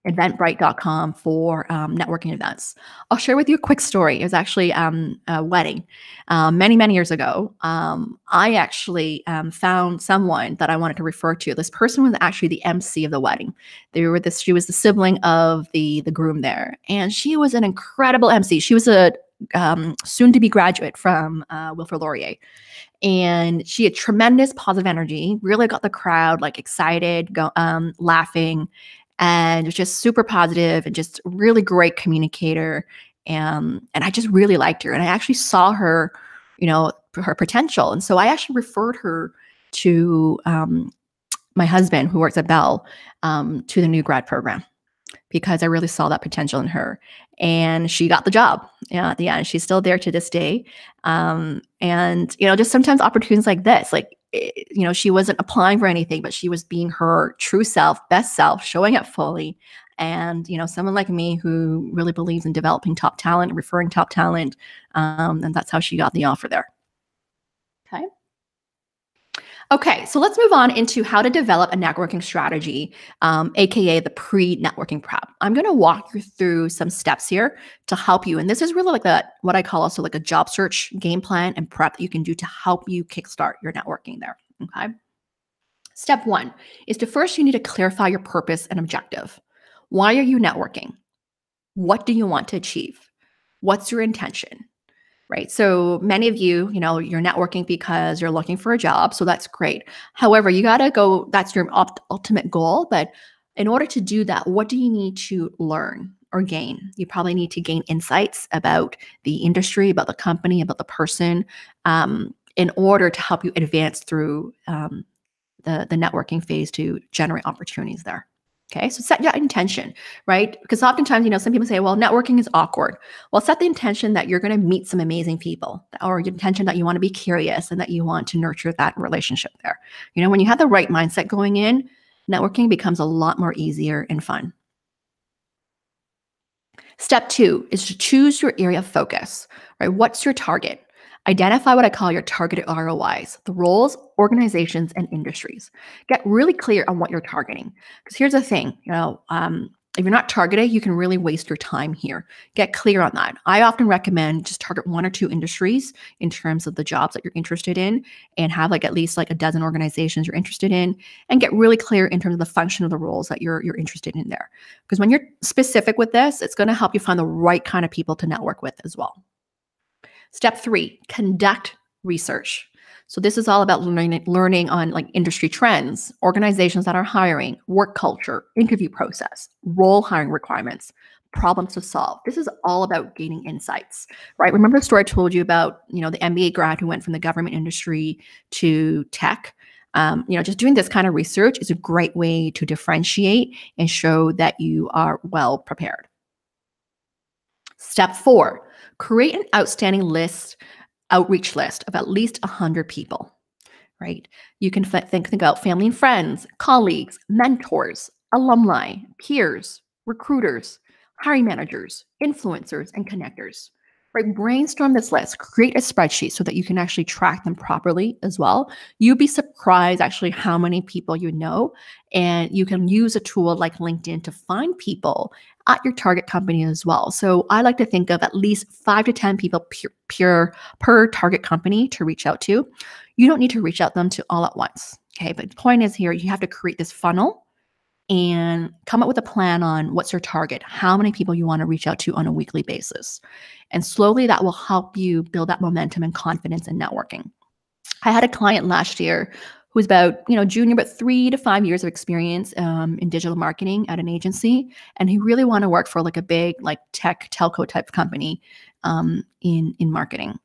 eventbrite.com for networking events. I'll share with you a quick story. It was actually a wedding many, many years ago. I actually found someone that I wanted to refer to. This person was actually the MC of the wedding. She was the sibling of the groom there, and she was an incredible MC. She was a soon-to-be graduate from Wilfrid Laurier. And she had tremendous positive energy, really got the crowd like excited, laughing, and was just super positive and just really great communicator. And I just really liked her. And I actually saw her, her potential. And so I actually referred her to my husband, who works at Bell, to the new grad program, because I really saw that potential in her. And she got the job at the end. She's still there to this day. And, just sometimes opportunities like this, like, she wasn't applying for anything, but she was being her true self, best self, showing up fully. And, someone like me who really believes in developing top talent, referring top talent. And that's how she got the offer there. Okay. Okay, so let's move on into how to develop a networking strategy, aka the pre-networking prep. I'm going to walk you through some steps here to help you, and this is really like what I call also like a job search game plan and prep that you can do to help you kickstart your networking there. Okay. Step one is you need to clarify your purpose and objective. Why are you networking? What do you want to achieve? What's your intention? Right. So many of you, you're networking because you're looking for a job. So that's great. However, you got to go, that's your ultimate goal. But in order to do that, what do you need to learn or gain? You probably need to gain insights about the industry, about the company, about the person, in order to help you advance through the networking phase to generate opportunities there. Okay, so set your intention, right? Because oftentimes, some people say, well, networking is awkward. Well, set the intention that you're going to meet some amazing people, or your intention that you want to be curious and that you want to nurture that relationship there. When you have the right mindset going in, networking becomes a lot more easier and fun. Step two is to choose your area of focus, right? What's your target? Identify what I call your targeted ROIs, the roles, organizations, and industries. Get really clear on what you're targeting. Because here's the thing, if you're not targeted, you can really waste your time here. Get clear on that. I often recommend just target one or two industries in terms of the jobs that you're interested in, and have like at least like a dozen organizations you're interested in, and get really clear in terms of the function of the roles that you're interested in there. Because when you're specific with this, it's going to help you find the right kind of people to network with as well. Step three, conduct research. So this is all about learning on like industry trends, organizations that are hiring, work culture, interview process, role hiring requirements, problems to solve. This is all about gaining insights, right? Remember the story I told you about, the MBA grad who went from the government industry to tech? Just doing this kind of research is a great way to differentiate and show that you are well prepared. Step 4, create an outreach list of at least 100 people, right? You can think about family and friends, colleagues, mentors, alumni, peers, recruiters, hiring managers, influencers, and connectors. Right? Brainstorm this list, create a spreadsheet so that you can actually track them properly as well. You'd be surprised actually how many people you know, and you can use a tool like LinkedIn to find people at your target company as well. So I like to think of at least 5 to 10 people per target company to reach out to. You don't need to reach out them to all at once. Okay. But the point is here, you have to create this funnel and come up with a plan on what's your target, how many people you want to reach out to on a weekly basis. And slowly that will help you build that momentum and confidence in networking. I had a client last year who was about, junior, but 3 to 5 years of experience in digital marketing at an agency. And he really wanted to work for like a big, like tech telco type company in marketing.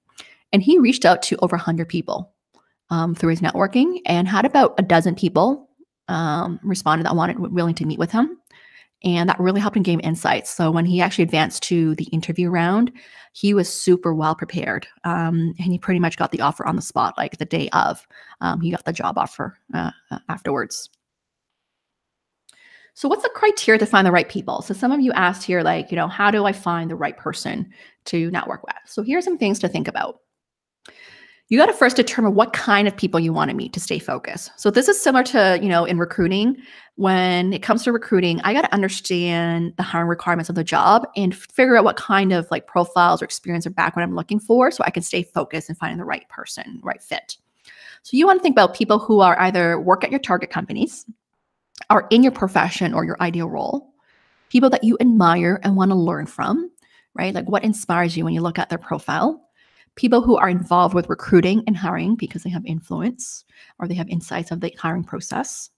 And he reached out to over 100 people through his networking and had about a dozen people responded that willing to meet with him. And that really helped him gain insights. So when he actually advanced to the interview round, he was super well prepared. And he pretty much got the offer on the spot, like the day of. He got the job offer afterwards. So what's the criteria to find the right people? So some of you asked here, like, how do I find the right person to network with? So here's some things to think about. You got to first determine what kind of people you want to meet to stay focused. So this is similar to, in recruiting. When it comes to recruiting, I got to understand the hiring requirements of the job and figure out what kind of like profiles or experience or background I'm looking for so I can stay focused and finding the right person, right fit. So you want to think about people who are either work at your target companies, are in your profession or your ideal role, people that you admire and want to learn from, right? Like what inspires you when you look at their profile. People who are involved with recruiting and hiring because they have influence or they have insights of the hiring process.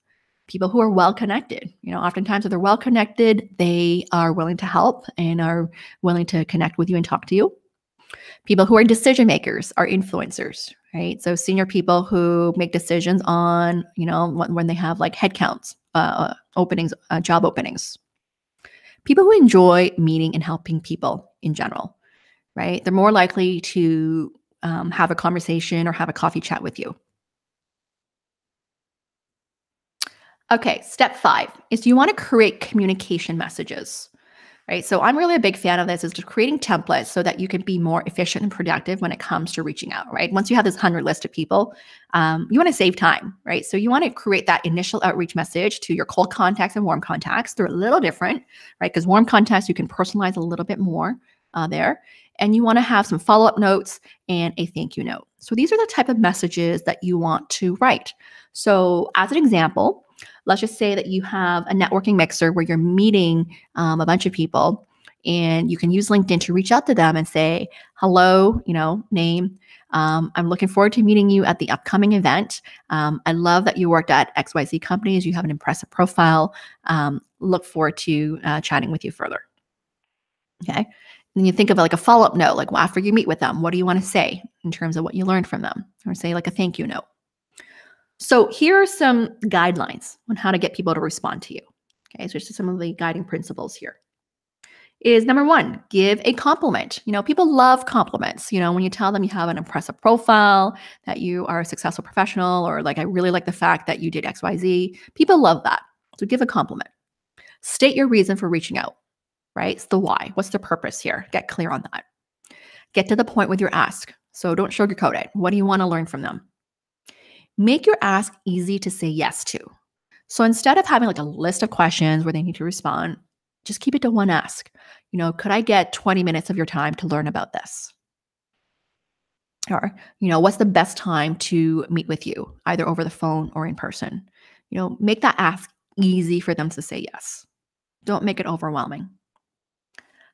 People who are well connected. Oftentimes if they're well connected, they are willing to help and are willing to connect with you and talk to you. People who are decision makers are influencers, right? So senior people who make decisions on, when they have like headcounts, openings, job openings. People who enjoy meeting and helping people in general. Right? They're more likely to have a conversation or have a coffee chat with you. Okay, step 5 is you want to create communication messages, right? So I'm really a big fan of this, is just creating templates so that you can be more efficient and productive when it comes to reaching out, right? Once you have this 100 list of people, you want to save time, right? So you want to create that initial outreach message to your cold contacts and warm contacts. They're a little different, right? Because warm contacts, you can personalize a little bit more there. And you want to have some follow-up notes and a thank you note. So these are the type of messages that you want to write. So as an example, let's just say that you have a networking mixer where you're meeting a bunch of people, and you can use LinkedIn to reach out to them and say, hello, name. I'm looking forward to meeting you at the upcoming event. I love that you worked at XYZ companies. You have an impressive profile. Look forward to chatting with you further. Okay. And you think of like a follow-up note, like after you meet with them, what do you want to say in terms of what you learned from them? Or say like a thank you note. So here are some guidelines on how to get people to respond to you. Okay, so just some of the guiding principles here. Is number 1, give a compliment. People love compliments. When you tell them you have an impressive profile, that you are a successful professional, or like, I really like the fact that you did XYZ. People love that. So give a compliment. State your reason for reaching out. Right? It's the why. What's the purpose here? Get clear on that. Get to the point with your ask. So don't sugarcoat it. What do you want to learn from them? Make your ask easy to say yes to. So instead of having like a list of questions where they need to respond, just keep it to one ask. Could I get 20 minutes of your time to learn about this? Or, what's the best time to meet with you, either over the phone or in person? Make that ask easy for them to say yes. Don't make it overwhelming.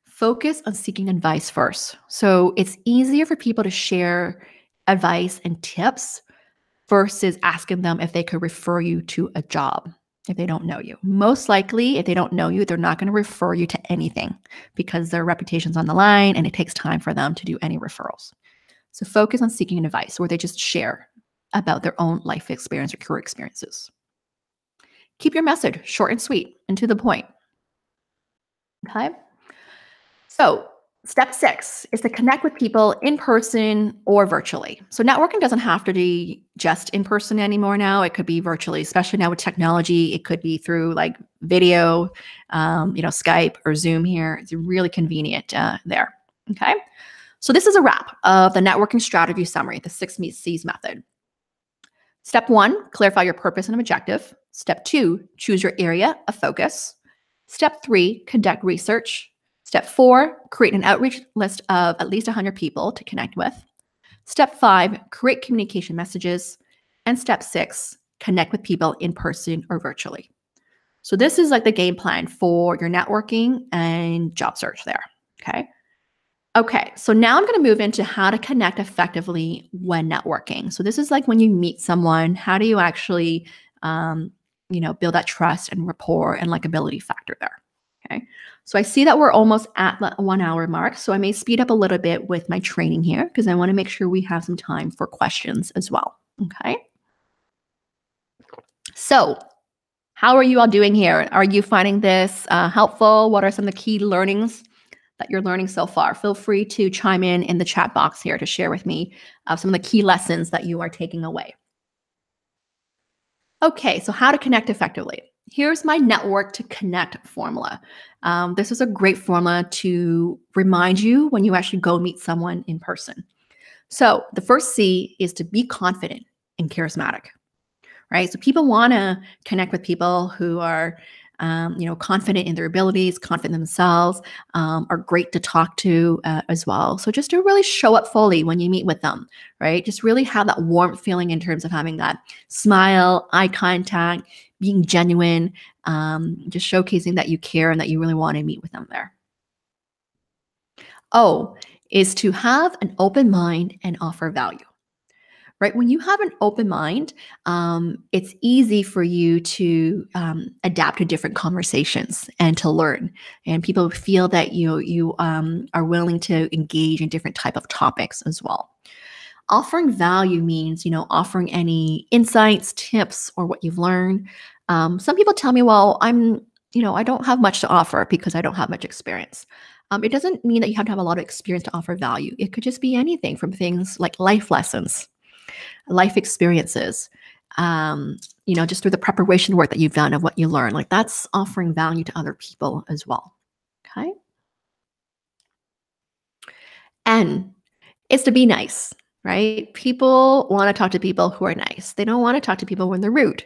Focus on seeking advice first. So it's easier for people to share advice and tips versus asking them if they could refer you to a job. if they don't know you. Most likely, if they don't know you, they're not going to refer you to anything because their reputation's on the line and it takes time for them to do any referrals. So focus on seeking advice where they just share about their own life experience or career experiences. Keep your message short and sweet and to the point. Okay? So, step 6 is to connect with people in person or virtually. So, networking doesn't have to be just in person anymore now. It could be virtually, especially now with technology. It could be through like video, Skype or Zoom here. It's really convenient there. Okay. So, this is a wrap of the networking strategy summary, the 6 C's method. Step 1, clarify your purpose and objective. Step 2, choose your area of focus. Step 3, conduct research. Step 4, create an outreach list of at least 100 people to connect with. Step 5, create communication messages. And step 6, connect with people in person or virtually. So this is like the game plan for your networking and job search there, okay? Okay, so now I'm going to move into how to connect effectively when networking. So this is like when you meet someone, how do you actually, build that trust and rapport and likability factor there? Okay, so I see that we're almost at the 1 hour mark, so I may speed up a little bit with my training here because I want to make sure we have some time for questions as well. Okay, so how are you all doing here? Are you finding this helpful? What are some of the key learnings that you're learning so far? Feel free to chime in the chat box here to share with me some of the key lessons that you are taking away. Okay, so how to connect effectively. Here's my network to connect formula. This is a great formula to remind you when you actually go meet someone in person. So the first C is to be confident and charismatic, right? So people want to connect with people who are confident in their abilities, confident in themselves, are great to talk to as well. So just to really show up fully when you meet with them, right? Just really have that warm feeling in terms of having that smile, eye contact, being genuine, just showcasing that you care and that you really want to meet with them there. O is to have an open mind and offer value. Right? When you have an open mind, it's easy for you to adapt to different conversations and to learn. And people feel that you are willing to engage in different type of topics as well. Offering value means, offering any insights, tips, or what you've learned. Some people tell me, well, I don't have much to offer because I don't have much experience. It doesn't mean that you have to have a lot of experience to offer value. It could just be anything from things like life lessons, life experiences, just through the preparation work that you've done of what you learn. Like that's offering value to other people as well. Okay. And it's to be nice, right? People want to talk to people who are nice. They don't want to talk to people when they're rude,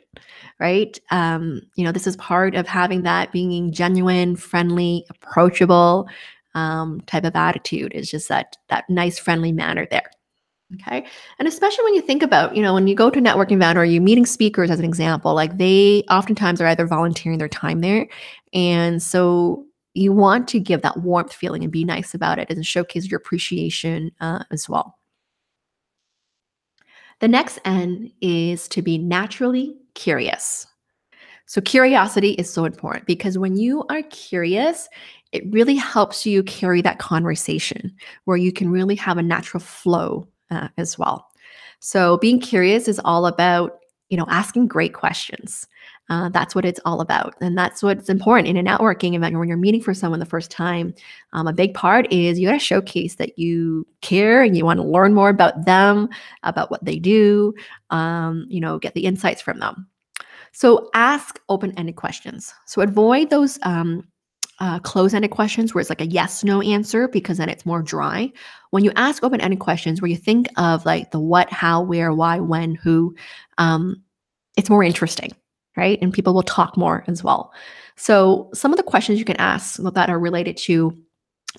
right? This is part of having that being genuine, friendly, approachable type of attitude. Is just that nice, friendly manner there. Okay. And especially when you think about, when you go to a networking event or you're meeting speakers as an example, like they oftentimes are either volunteering their time there. And so you want to give that warmth feeling and be nice about it and showcase your appreciation as well. The next N is to be naturally curious. So curiosity is so important because when you are curious, it really helps you carry that conversation where you can really have a natural flow as well. So being curious is all about, asking great questions. That's what it's all about. And that's what's important in a networking event when you're meeting for someone the first time. A big part is you got to showcase that you care and you want to learn more about them, about what they do, get the insights from them. So ask open-ended questions. So avoid those close-ended questions where it's like a yes/no answer because then it's more dry. When you ask open-ended questions where you think of like the what, how, where, why, when, who, it's more interesting, right? And people will talk more as well. So some of the questions you can ask that are related to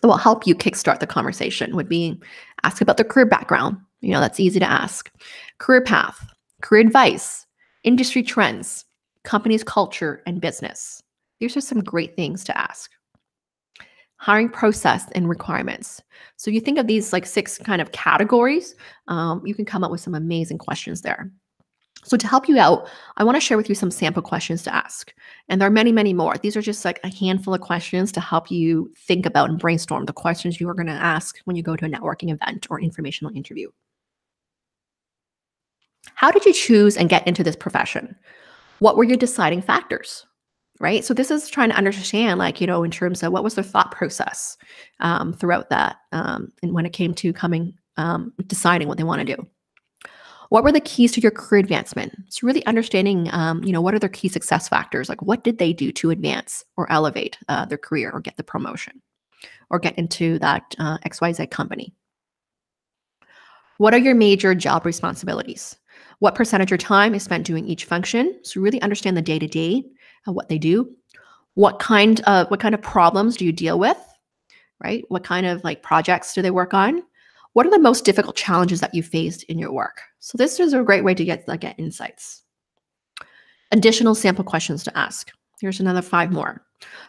that will help you kickstart the conversation would be ask about their career background. That's easy to ask. Career path, career advice, industry trends, company's culture, and business. These are some great things to ask. Hiring process and requirements. So you think of these like 6 kind of categories, you can come up with some amazing questions there. So to help you out, I want to share with you some sample questions to ask. And there are many, many more. These are just like a handful of questions to help you think about and brainstorm the questions you are going to ask when you go to a networking event or informational interview. How did you choose and get into this profession? What were your deciding factors? Right. So this is trying to understand, like, in terms of what was their thought process throughout that, and when it came to deciding what they want to do. What were the keys to your career advancement? It's really understanding, what are their key success factors? Like, what did they do to advance or elevate their career or get the promotion or get into that XYZ company? What are your major job responsibilities? What percentage of your time is spent doing each function? So really understand the day to day of what they do. What kind of problems do you deal with? Right? What kind of like projects do they work on? What are the most difficult challenges that you faced in your work? So this is a great way to get insights. Additional sample questions to ask. Here's another 5 more.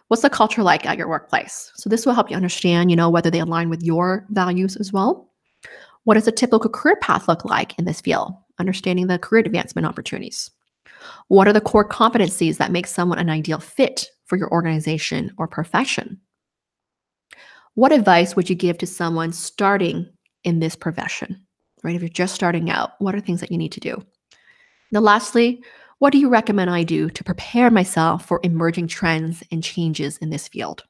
What's the culture like at your workplace? So this will help you understand, whether they align with your values as well. What does a typical career path look like in this field? Understanding the career advancement opportunities. What are the core competencies that make someone an ideal fit for your organization or profession? What advice would you give to someone starting in this profession, right? If you're just starting out, what are things that you need to do? Now, lastly, what do you recommend I do to prepare myself for emerging trends and changes in this field,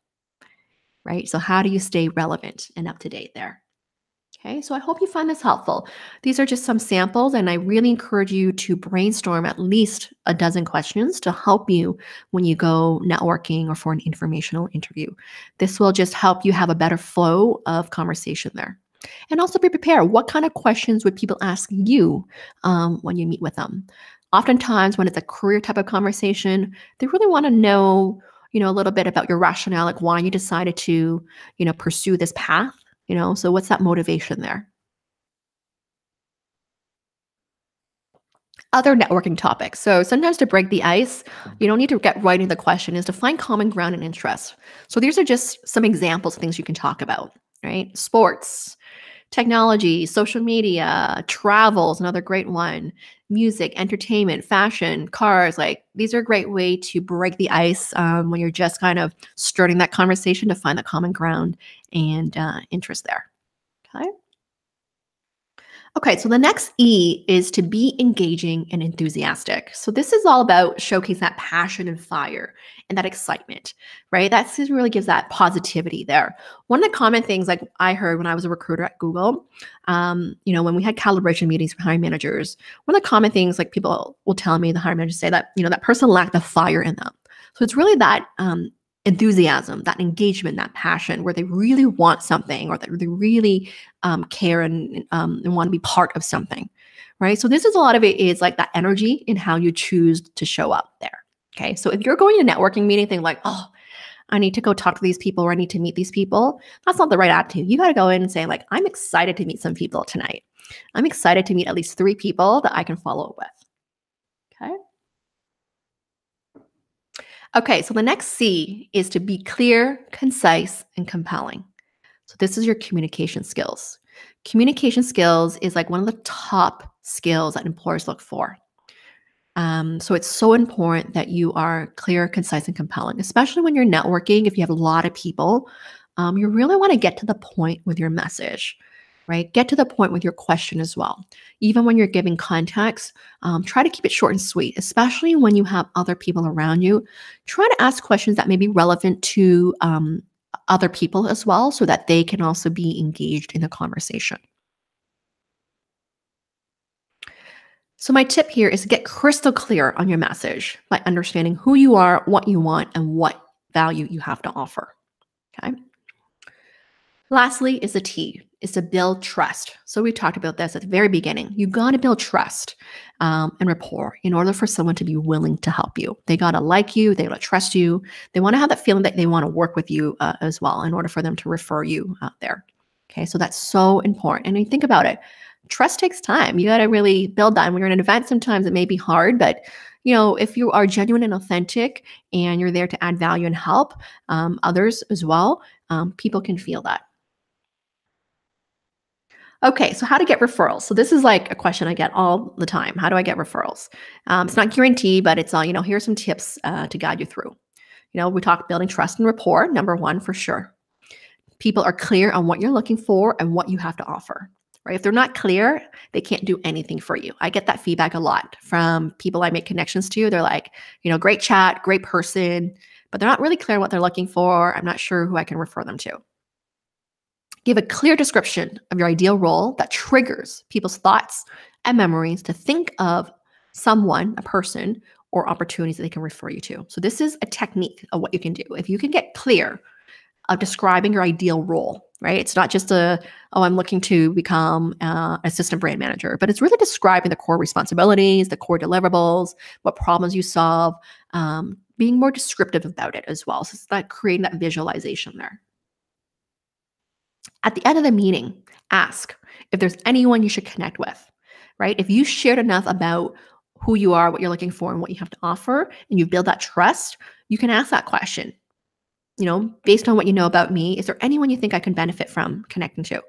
right? So how do you stay relevant and up to date there? Okay, so I hope you find this helpful. These are just some samples, and I really encourage you to brainstorm at least a dozen questions to help you when you go networking or for an informational interview. This will just help you have a better flow of conversation there. And also be prepared. What kind of questions would people ask you when you meet with them? Oftentimes, when it's a career type of conversation, they really want to know, a little bit about your rationale, like why you decided to, pursue this path. So what's that motivation there? Other networking topics. So sometimes to break the ice, you don't need to get right into the question, is to find common ground and interest. So these are just some examples of things you can talk about, right? Sports, technology, social media, travel is another great one. Music, entertainment, fashion, cars, like these are a great way to break the ice when you're just kind of starting that conversation to find the common ground and interest there. Okay. Okay, so the next E is to be engaging and enthusiastic. So this is all about showcase that passion and fire and that excitement, right? That really gives that positivity there. One of the common things like I heard when I was a recruiter at Google, when we had calibration meetings for hiring managers, one of the common things like people will tell me, the hiring managers say that, that person lacked the fire in them. So it's really that enthusiasm, that engagement, that passion, where they really want something or that they really care and want to be part of something, right? So this is a lot of it is like that energy in how you choose to show up there. Okay, so if you're going to a networking meeting, think like, oh, I need to go talk to these people or I need to meet these people. That's not the right attitude. You got to go in and say like, I'm excited to meet some people tonight. I'm excited to meet at least 3 people that I can follow up with. Okay. Okay, so the next C is to be clear, concise, and compelling. So this is your communication skills. Communication skills is like one of the top skills that employers look for. So it's so important that you are clear, concise, and compelling, especially when you're networking. If you have a lot of people, you really want to get to the point with your message, right? Get to the point with your question as well. Even when you're giving context, try to keep it short and sweet, especially when you have other people around you. Try to ask questions that may be relevant to other people as well, so that they can also be engaged in the conversation. So my tip here is to get crystal clear on your message by understanding who you are, what you want, and what value you have to offer. Okay. Lastly is the T, is to build trust. So we talked about this at the very beginning. You got to build trust and rapport in order for someone to be willing to help you. They got to like you. They got to trust you. They want to have that feeling that they want to work with you as well in order for them to refer you out there. Okay, so that's so important. And you think about it, trust takes time. You got to really build that. And when you're in an event, sometimes it may be hard, but if you are genuine and authentic and you're there to add value and help others as well, people can feel that. Okay, so how to get referrals. So this is like a question I get all the time. How do I get referrals? It's not guaranteed, but it's all, here's some tips to guide you through. We talk building trust and rapport, number one, for sure. People are clear on what you're looking for and what you have to offer, right? If they're not clear, they can't do anything for you. I get that feedback a lot from people I make connections to. They're like, great chat, great person, but they're not really clear on what they're looking for. I'm not sure who I can refer them to. Give a clear description of your ideal role that triggers people's thoughts and memories to think of someone, a person, or opportunities that they can refer you to. So this is a technique of what you can do. If you can get clear of describing your ideal role, right? It's not just I'm looking to become assistant brand manager, but it's really describing the core responsibilities, the core deliverables, what problems you solve, being more descriptive about it as well. So it's that creating that visualization there. At the end of the meeting, ask if there's anyone you should connect with, right? If you shared enough about who you are, what you're looking for, and what you have to offer, and you build that trust, you can ask that question. Based on what you know about me, is there anyone you think I can benefit from connecting to?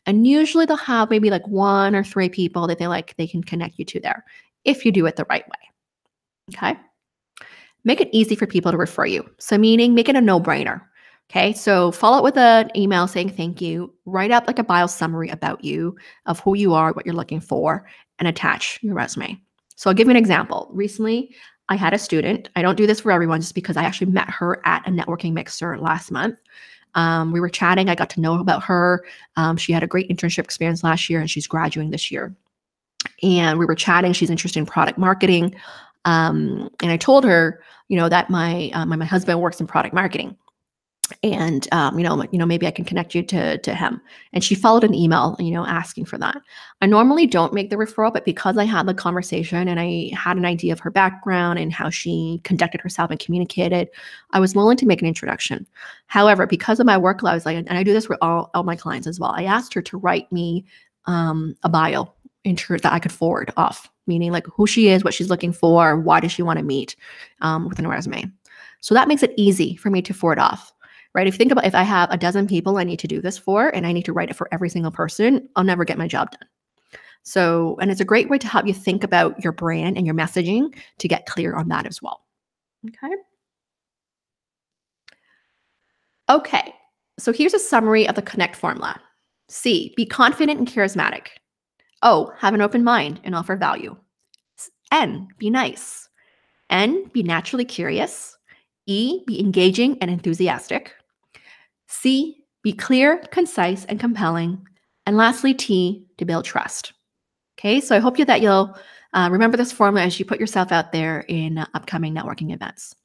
And usually they'll have maybe like 1 or 3 people that they can connect you to there if you do it the right way. Okay. Make it easy for people to refer you. So meaning make it a no-brainer. Okay. So follow up with an email saying thank you, write up like a bio summary about you, of who you are, what you're looking for, and attach your resume. So I'll give you an example. Recently, I had a student. I don't do this for everyone just because I actually met her at a networking mixer last month. We were chatting. I got to know about her. She had a great internship experience last year and she's graduating this year. And we were chatting. She's interested in product marketing. And I told her, that my husband works in product marketing. And maybe I can connect you to him. And she followed an email, asking for that. I normally don't make the referral, but because I had the conversation and I had an idea of her background and how she conducted herself and communicated, I was willing to make an introduction. However, because of my workload, I was like, and I do this with all my clients as well. I asked her to write me a bio that I could forward off, meaning like who she is, what she's looking for, why does she want to meet within a resume. So that makes it easy for me to forward off. Right? If you think about if I have a dozen people I need to do this for and I need to write it for every single person, I'll never get my job done. So, and it's a great way to help you think about your brand and your messaging to get clear on that as well. Okay. So here's a summary of the Connnect formula. C, be confident and charismatic. O, have an open mind and offer value. N, be nice. N, be naturally curious. E, be engaging and enthusiastic. C, be clear, concise, and compelling. And lastly, T, to build trust. Okay, so I hope that you'll remember this formula as you put yourself out there in upcoming networking events.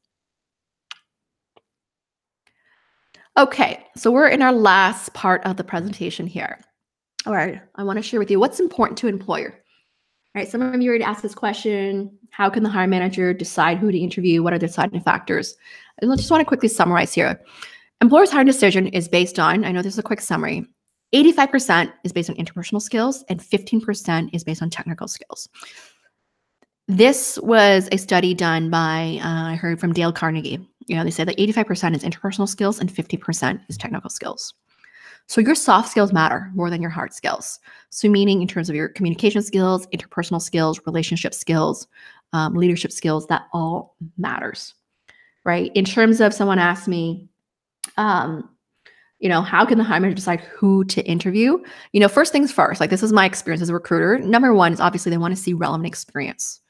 Okay, so we're in our last part of the presentation here. All right, I want to share with you what's important to an employer. All right, some of you already asked this question. How can the hiring manager decide who to interview? What are the deciding factors? I just want to quickly summarize here. Employer's hiring decision is based on, I know this is a quick summary, 85% is based on interpersonal skills and 15% is based on technical skills. This was a study done by, I heard from Dale Carnegie. They said that 85% is interpersonal skills and 50% is technical skills. So your soft skills matter more than your hard skills. So meaning in terms of your communication skills, interpersonal skills, relationship skills, leadership skills, that all matters, right? In terms of someone asked me, how can the hiring manager decide who to interview? First things first, like this is my experience as a recruiter. Number one is obviously they want to see relevant experience,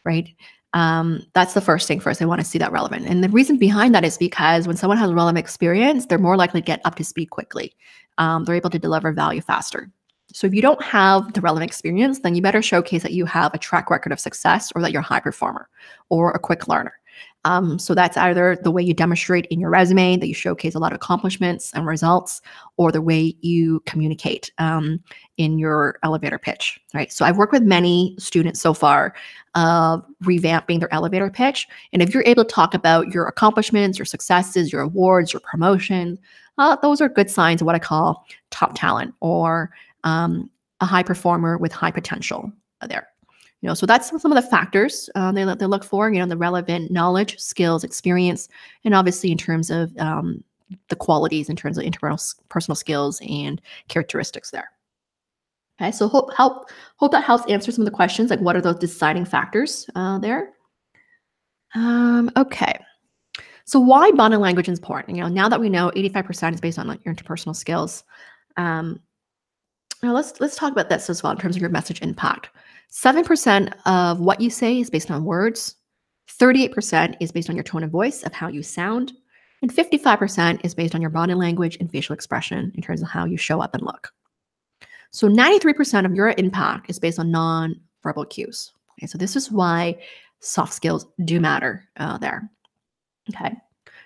right? That's the first thing first. They want to see that relevant. And the reason behind that is because when someone has relevant experience, they're more likely to get up to speed quickly. They're able to deliver value faster. So if you don't have the relevant experience, then you better showcase that you have a track record of success or that you're a high performer or a quick learner. So that's either the way you demonstrate in your resume, that you showcase a lot of accomplishments and results, or the way you communicate in your elevator pitch, right? So I've worked with many students so far revamping their elevator pitch. And if you're able to talk about your accomplishments, your successes, your awards, your promotions, those are good signs of what I call top talent or a high performer with high potential there. So that's some of the factors they look for, the relevant knowledge, skills, experience, and obviously in terms of the qualities in terms of interpersonal skills and characteristics there. Okay, so hope that helps answer some of the questions, like what are those deciding factors there? Okay. So why body language is important? Now that we know 85% is based on like your interpersonal skills, um, now let's talk about this as well in terms of your message impact. 7% of what you say is based on words. 38% is based on your tone of voice of how you sound, and 55% is based on your body language and facial expression in terms of how you show up and look. So 93% of your impact is based on non-verbal cues. Okay, so this is why soft skills do matter there. Okay,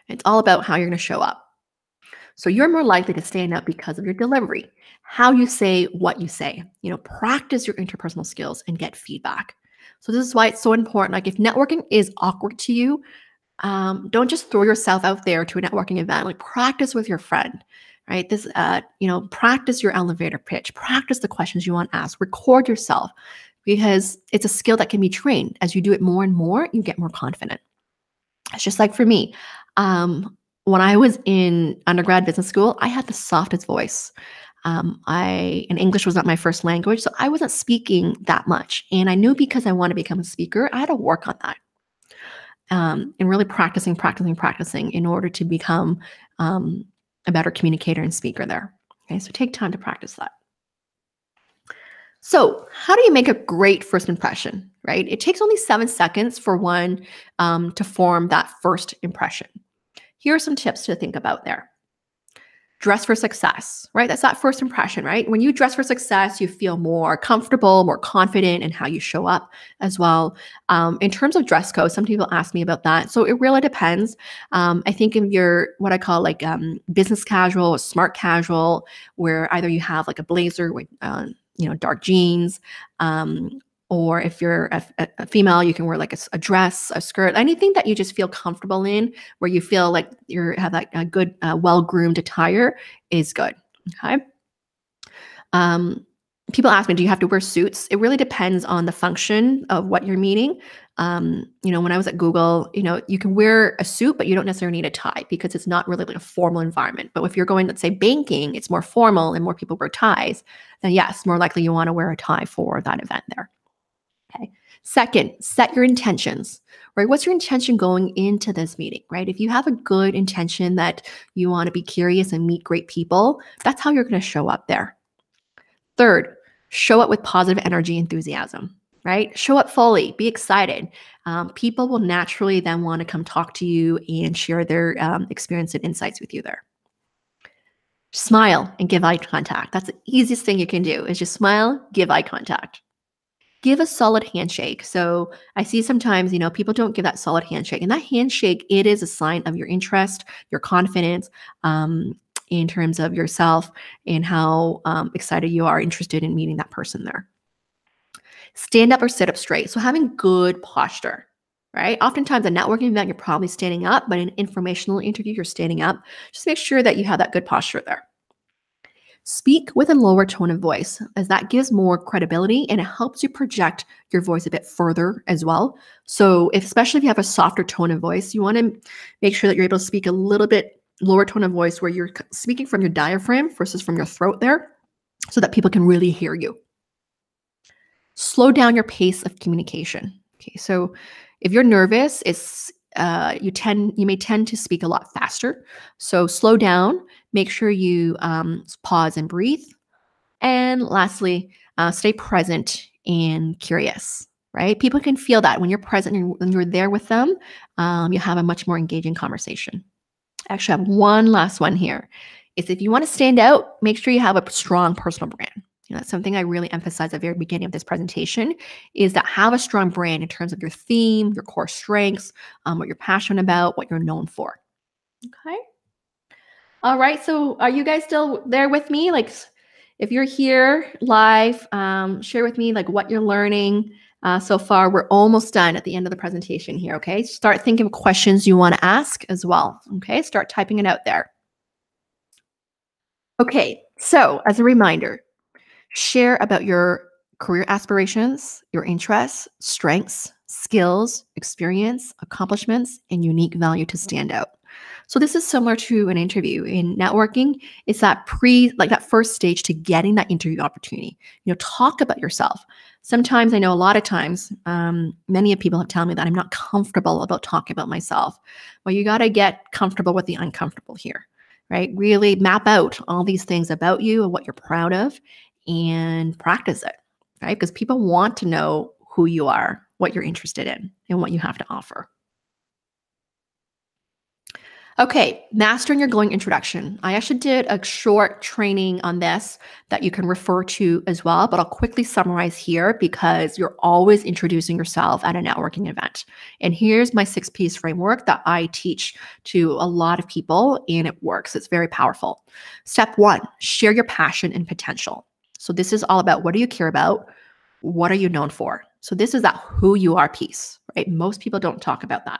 it's all about how you're going to show up. So you're more likely to stand out because of your delivery, how you say what you say. Practice your interpersonal skills and get feedback. So this is why it's so important. Like if networking is awkward to you, don't just throw yourself out there to a networking event. Like practice with your friend, right? Practice your elevator pitch. Practice the questions you want to ask. Record yourself because it's a skill that can be trained. As you do it more and more, you get more confident. It's just like for me. When I was in undergrad business school, I had the softest voice. And English was not my first language, so I wasn't speaking that much. And I knew because I want to become a speaker, I had to work on that. And really practicing in order to become a better communicator and speaker there. Okay, so take time to practice that. So how do you make a great first impression, right? It takes only 7 seconds for one to form that first impression. Here are some tips to think about there. Dress for success, right? That's that first impression, right? When you dress for success, you feel more comfortable, more confident in how you show up as well. In terms of dress code, some people ask me about that. So it really depends. I think if you're what I call like business casual or smart casual, where either you have like a blazer with dark jeans, or if you're a female, you can wear like a dress, a skirt, anything that you just feel comfortable in, where you feel like you have that a good, well-groomed attire is good. Okay. People ask me, do you have to wear suits? It really depends on the function of what you're meeting. When I was at Google, you can wear a suit, but you don't necessarily need a tie because it's not really like a formal environment. But if you're going, let's say, banking, it's more formal and more people wear ties, then yes, more likely you want to wear a tie for that event there. Okay. Second, set your intentions, right? What's your intention going into this meeting, right? If you have a good intention that you want to be curious and meet great people, that's how you're going to show up there. Third, show up with positive energy, enthusiasm, right? Show up fully, be excited. People will naturally then want to come talk to you and share their experience and insights with you there. Smile and give eye contact. That's the easiest thing you can do is just smile, give eye contact. Give a solid handshake. So I see sometimes, people don't give that solid handshake. And that handshake, it is a sign of your interest, your confidence in terms of yourself and how excited you are, interested in meeting that person there. Stand up or sit up straight. So having good posture, right? Oftentimes a networking event, you're probably standing up, but in an informational interview, you're standing up. Just make sure that you have that good posture there. Speak with a lower tone of voice, as that gives more credibility and it helps you project your voice a bit further as well. So especially if you have a softer tone of voice, you want to make sure that you're able to speak a little bit lower tone of voice where you're speaking from your diaphragm versus from your throat there so that people can really hear you. Slow down your pace of communication. Okay, so if you're nervous, you may tend to speak a lot faster. So slow down, make sure you pause and breathe. And lastly, stay present and curious, right? People can feel that when you're present and when you're there with them, you have a much more engaging conversation. Actually, I have one last one here. Is if you want to stand out, make sure you have a strong personal brand. That's something I really emphasize at the very beginning of this presentation, is that have a strong brand in terms of your theme, your core strengths, what you're passionate about, what you're known for. Okay. All right. So are you guys still there with me? Like if you're here live, share with me like what you're learning so far. We're almost done at the end of the presentation here. Okay. Start thinking of questions you want to ask as well. Okay. Start typing it out there. Okay. So as a reminder, share about your career aspirations, your interests, strengths, skills, experience, accomplishments, and unique value to stand out. So this is similar to an interview. In networking, it's that that first stage to getting that interview opportunity. Talk about yourself. Sometimes I know a lot of times, many of people have told me that I'm not comfortable about talking about myself. Well, you got to get comfortable with the uncomfortable here, right? Really map out all these things about you and what you're proud of and practice it, right? Because people want to know who you are, what you're interested in, and what you have to offer. Okay, mastering your glowing introduction. I actually did a short training on this that you can refer to as well, but I'll quickly summarize here because you're always introducing yourself at a networking event. And here's my 6 Ps framework that I teach to a lot of people, and it works. It's very powerful. Step 1, share your passion and potential. So this is all about, what do you care about? What are you known for? So this is that who you are piece, right? Most people don't talk about that.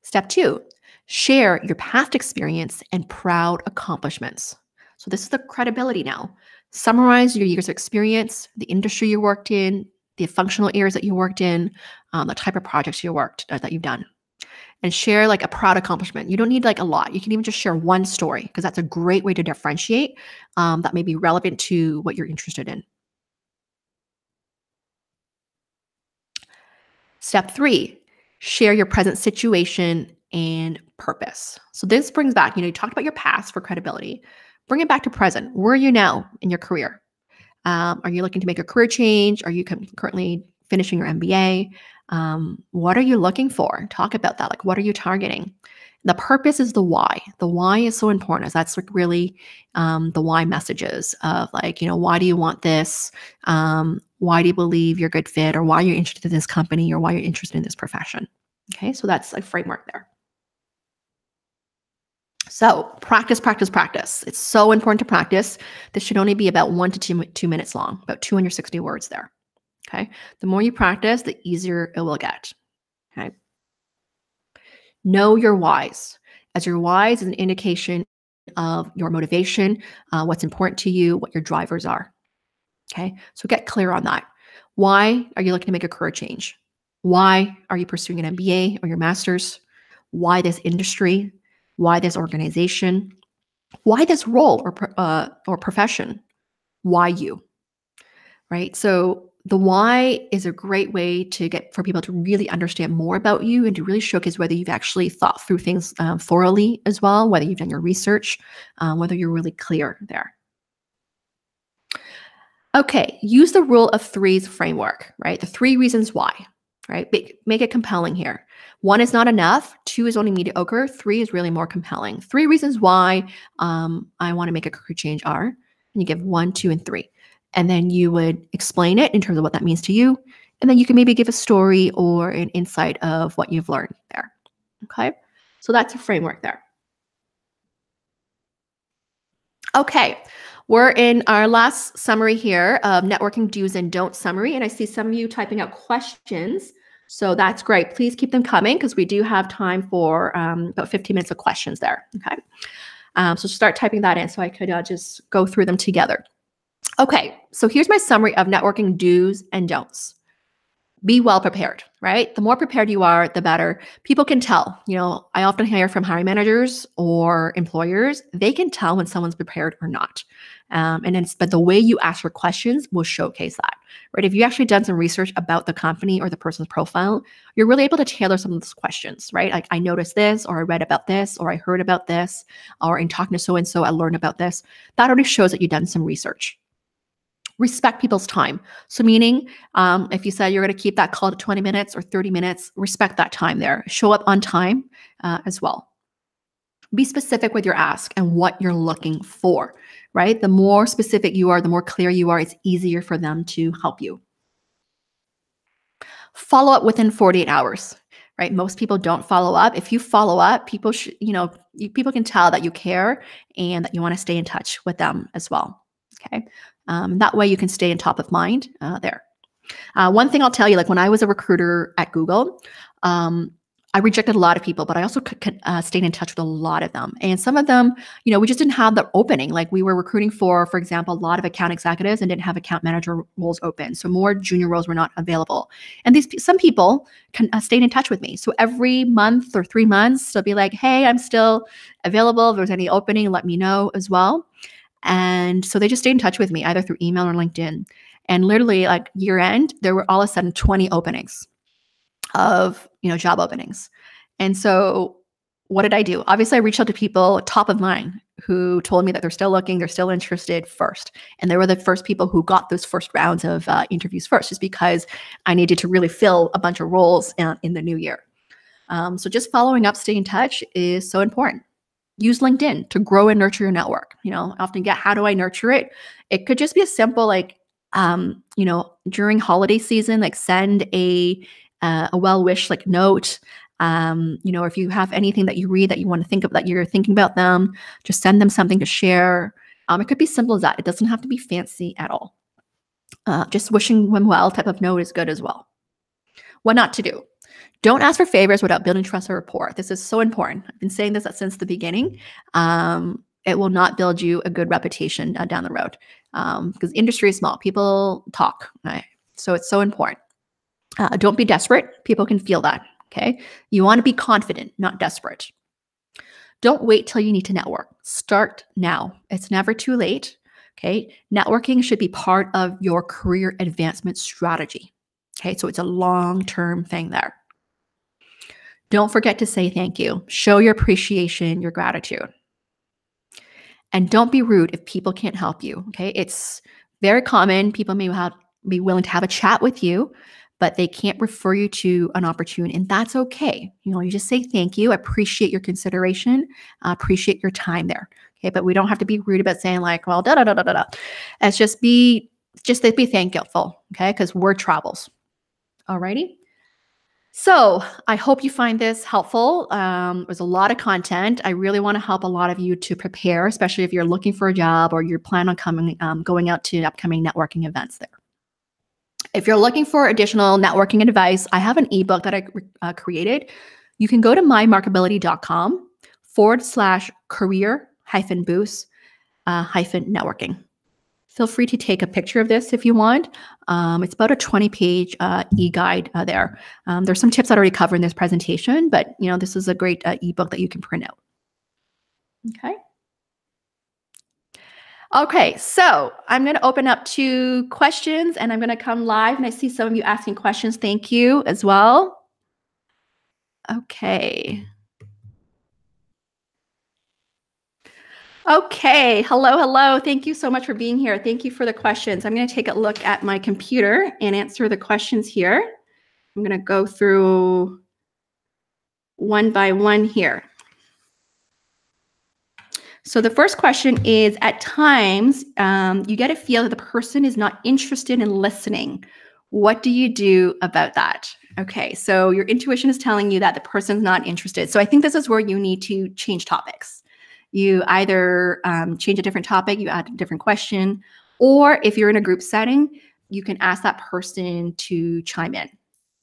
Step 2, share your past experience and proud accomplishments. So this is the credibility now. Summarize your years of experience, the industry you worked in, the functional areas that you worked in, the type of projects that you've done. And share like a proud accomplishment. You don't need like a lot. You can even just share one story because that's a great way to differentiate that may be relevant to what you're interested in. Step 3, share your present situation and purpose. So this brings back, you talked about your past for credibility. Bring it back to present. Where are you now in your career? Are you looking to make a career change? Are you currently finishing your MBA? What are you looking for? Talk about that. Like, what are you targeting? The purpose is the why. The why is so important, as that's like really the why messages of like, why do you want this? Why do you believe you're a good fit, or why you're interested in this company, or why you're interested in this profession? Okay, so that's a framework there. So practice, practice, practice. It's so important to practice. This should only be about 1 to 2 minutes long, about 260 words there. Okay. The more you practice, the easier it will get. Okay. Know your whys, as your whys is an indication of your motivation, what's important to you, what your drivers are. Okay. So get clear on that. Why are you looking to make a career change? Why are you pursuing an MBA or your master's? Why this industry? Why this organization? Why this role or profession? Why you? Right? So the why is a great way for people to really understand more about you and to really showcase whether you've actually thought through things thoroughly as well, whether you've done your research, whether you're really clear there. Okay, use the rule of threes framework, right? The 3 reasons why, right? Make it compelling here. 1 is not enough. 2 is only mediocre. 3 is really more compelling. 3 reasons why I want to make a career change are, and you give 1, 2, and 3. And then you would explain it in terms of what that means to you. And then you can maybe give a story or an insight of what you've learned there. Okay, so that's a framework there. Okay, we're in our last summary here of networking do's and don'ts summary. And I see some of you typing out questions. So that's great. Please keep them coming because we do have time for about 15 minutes of questions there. Okay, so start typing that in so I could just go through them together. Okay, so here's my summary of networking do's and don'ts. Be well prepared, right? The more prepared you are, the better. People can tell. I often hear from hiring managers or employers, they can tell when someone's prepared or not. But the way you ask your questions will showcase that, right? If you actually done some research about the company or the person's profile, you're really able to tailor some of those questions, right? Like, I noticed this, or I read about this, or I heard about this, or in talking to so-and-so, I learned about this. That already shows that you've done some research. Respect people's time. So meaning, if you said you're going to keep that call to 20 minutes or 30 minutes, respect that time there. Show up on time as well. Be specific with your ask and what you're looking for, right? The more specific you are, the more clear you are, it's easier for them to help you. Follow up within 48 hours, right? Most people don't follow up. If you follow up, people people can tell that you care and that you want to stay in touch with them as well. Okay. That way you can stay in top of mind there. One thing I'll tell you, like when I was a recruiter at Google, I rejected a lot of people, but I also stayed in touch with a lot of them. And some of them, we just didn't have the opening. Like we were recruiting for example, a lot of account executives and didn't have account manager roles open. So more junior roles were not available. And some people stayed in touch with me. So every month or 3 months, they'll be like, hey, I'm still available. If there's any opening, let me know as well. And so they just stayed in touch with me either through email or LinkedIn. And literally like year end, there were all of a sudden 20 openings of job openings. And so what did I do? Obviously, I reached out to people top of mind who told me that they're still looking, they're still interested first. And they were the first people who got those first rounds of interviews first, just because I needed to really fill a bunch of roles in the new year. So just following up, staying in touch is so important. Use LinkedIn to grow and nurture your network. I often get, how do I nurture it? It could just be as simple like, during holiday season, like send a well wish like note. Or if you have anything that you read that you want to think of, that you're thinking about them, just send them something to share. It could be simple as that. It doesn't have to be fancy at all. Just wishing them well type of note is good as well. What not to do? Don't ask for favors without building trust or rapport. This is so important. I've been saying this since the beginning. It will not build you a good reputation down the road, because industry is small. People talk, right? So it's so important. Don't be desperate. People can feel that, okay? You want to be confident, not desperate. Don't wait till you need to network. Start now. It's never too late, okay? Networking should be part of your career advancement strategy, okay? So it's a long-term thing there. Don't forget to say thank you. Show your appreciation, your gratitude. And don't be rude if people can't help you, okay? It's very common. People may be willing to have a chat with you, but they can't refer you to an opportunity, and that's okay. You just say thank you, appreciate your consideration, appreciate your time there, okay? But we don't have to be rude about saying like, well, da da da da da. It's just be thankful, okay? Because word travels. Alrighty. So I hope you find this helpful. There's a lot of content. I really want to help a lot of you to prepare, especially if you're looking for a job or you plan on going out to upcoming networking events there. If you're looking for additional networking advice, I have an ebook that I created. You can go to mymarketability.com/career-boost-networking. Feel free to take a picture of this if you want. It's about a 20-page e-guide there. There's some tips that I already covered in this presentation, but this is a great ebook that you can print out. Okay, so I'm going to open up to questions, and I'm going to come live, and I see some of you asking questions. Thank you as well. Okay. Okay, hello. Thank you so much for being here. Thank you for the questions. I'm going to take a look at my computer and answer the questions here. I'm going to go through one by one here. So the first question is, at times, you get a feel that the person is not interested in listening. What do you do about that? Okay, so your intuition is telling you that the person's not interested. So I think this is where you need to change topics. You either change a different topic, you add a different question, or if you're in a group setting, you can ask that person to chime in.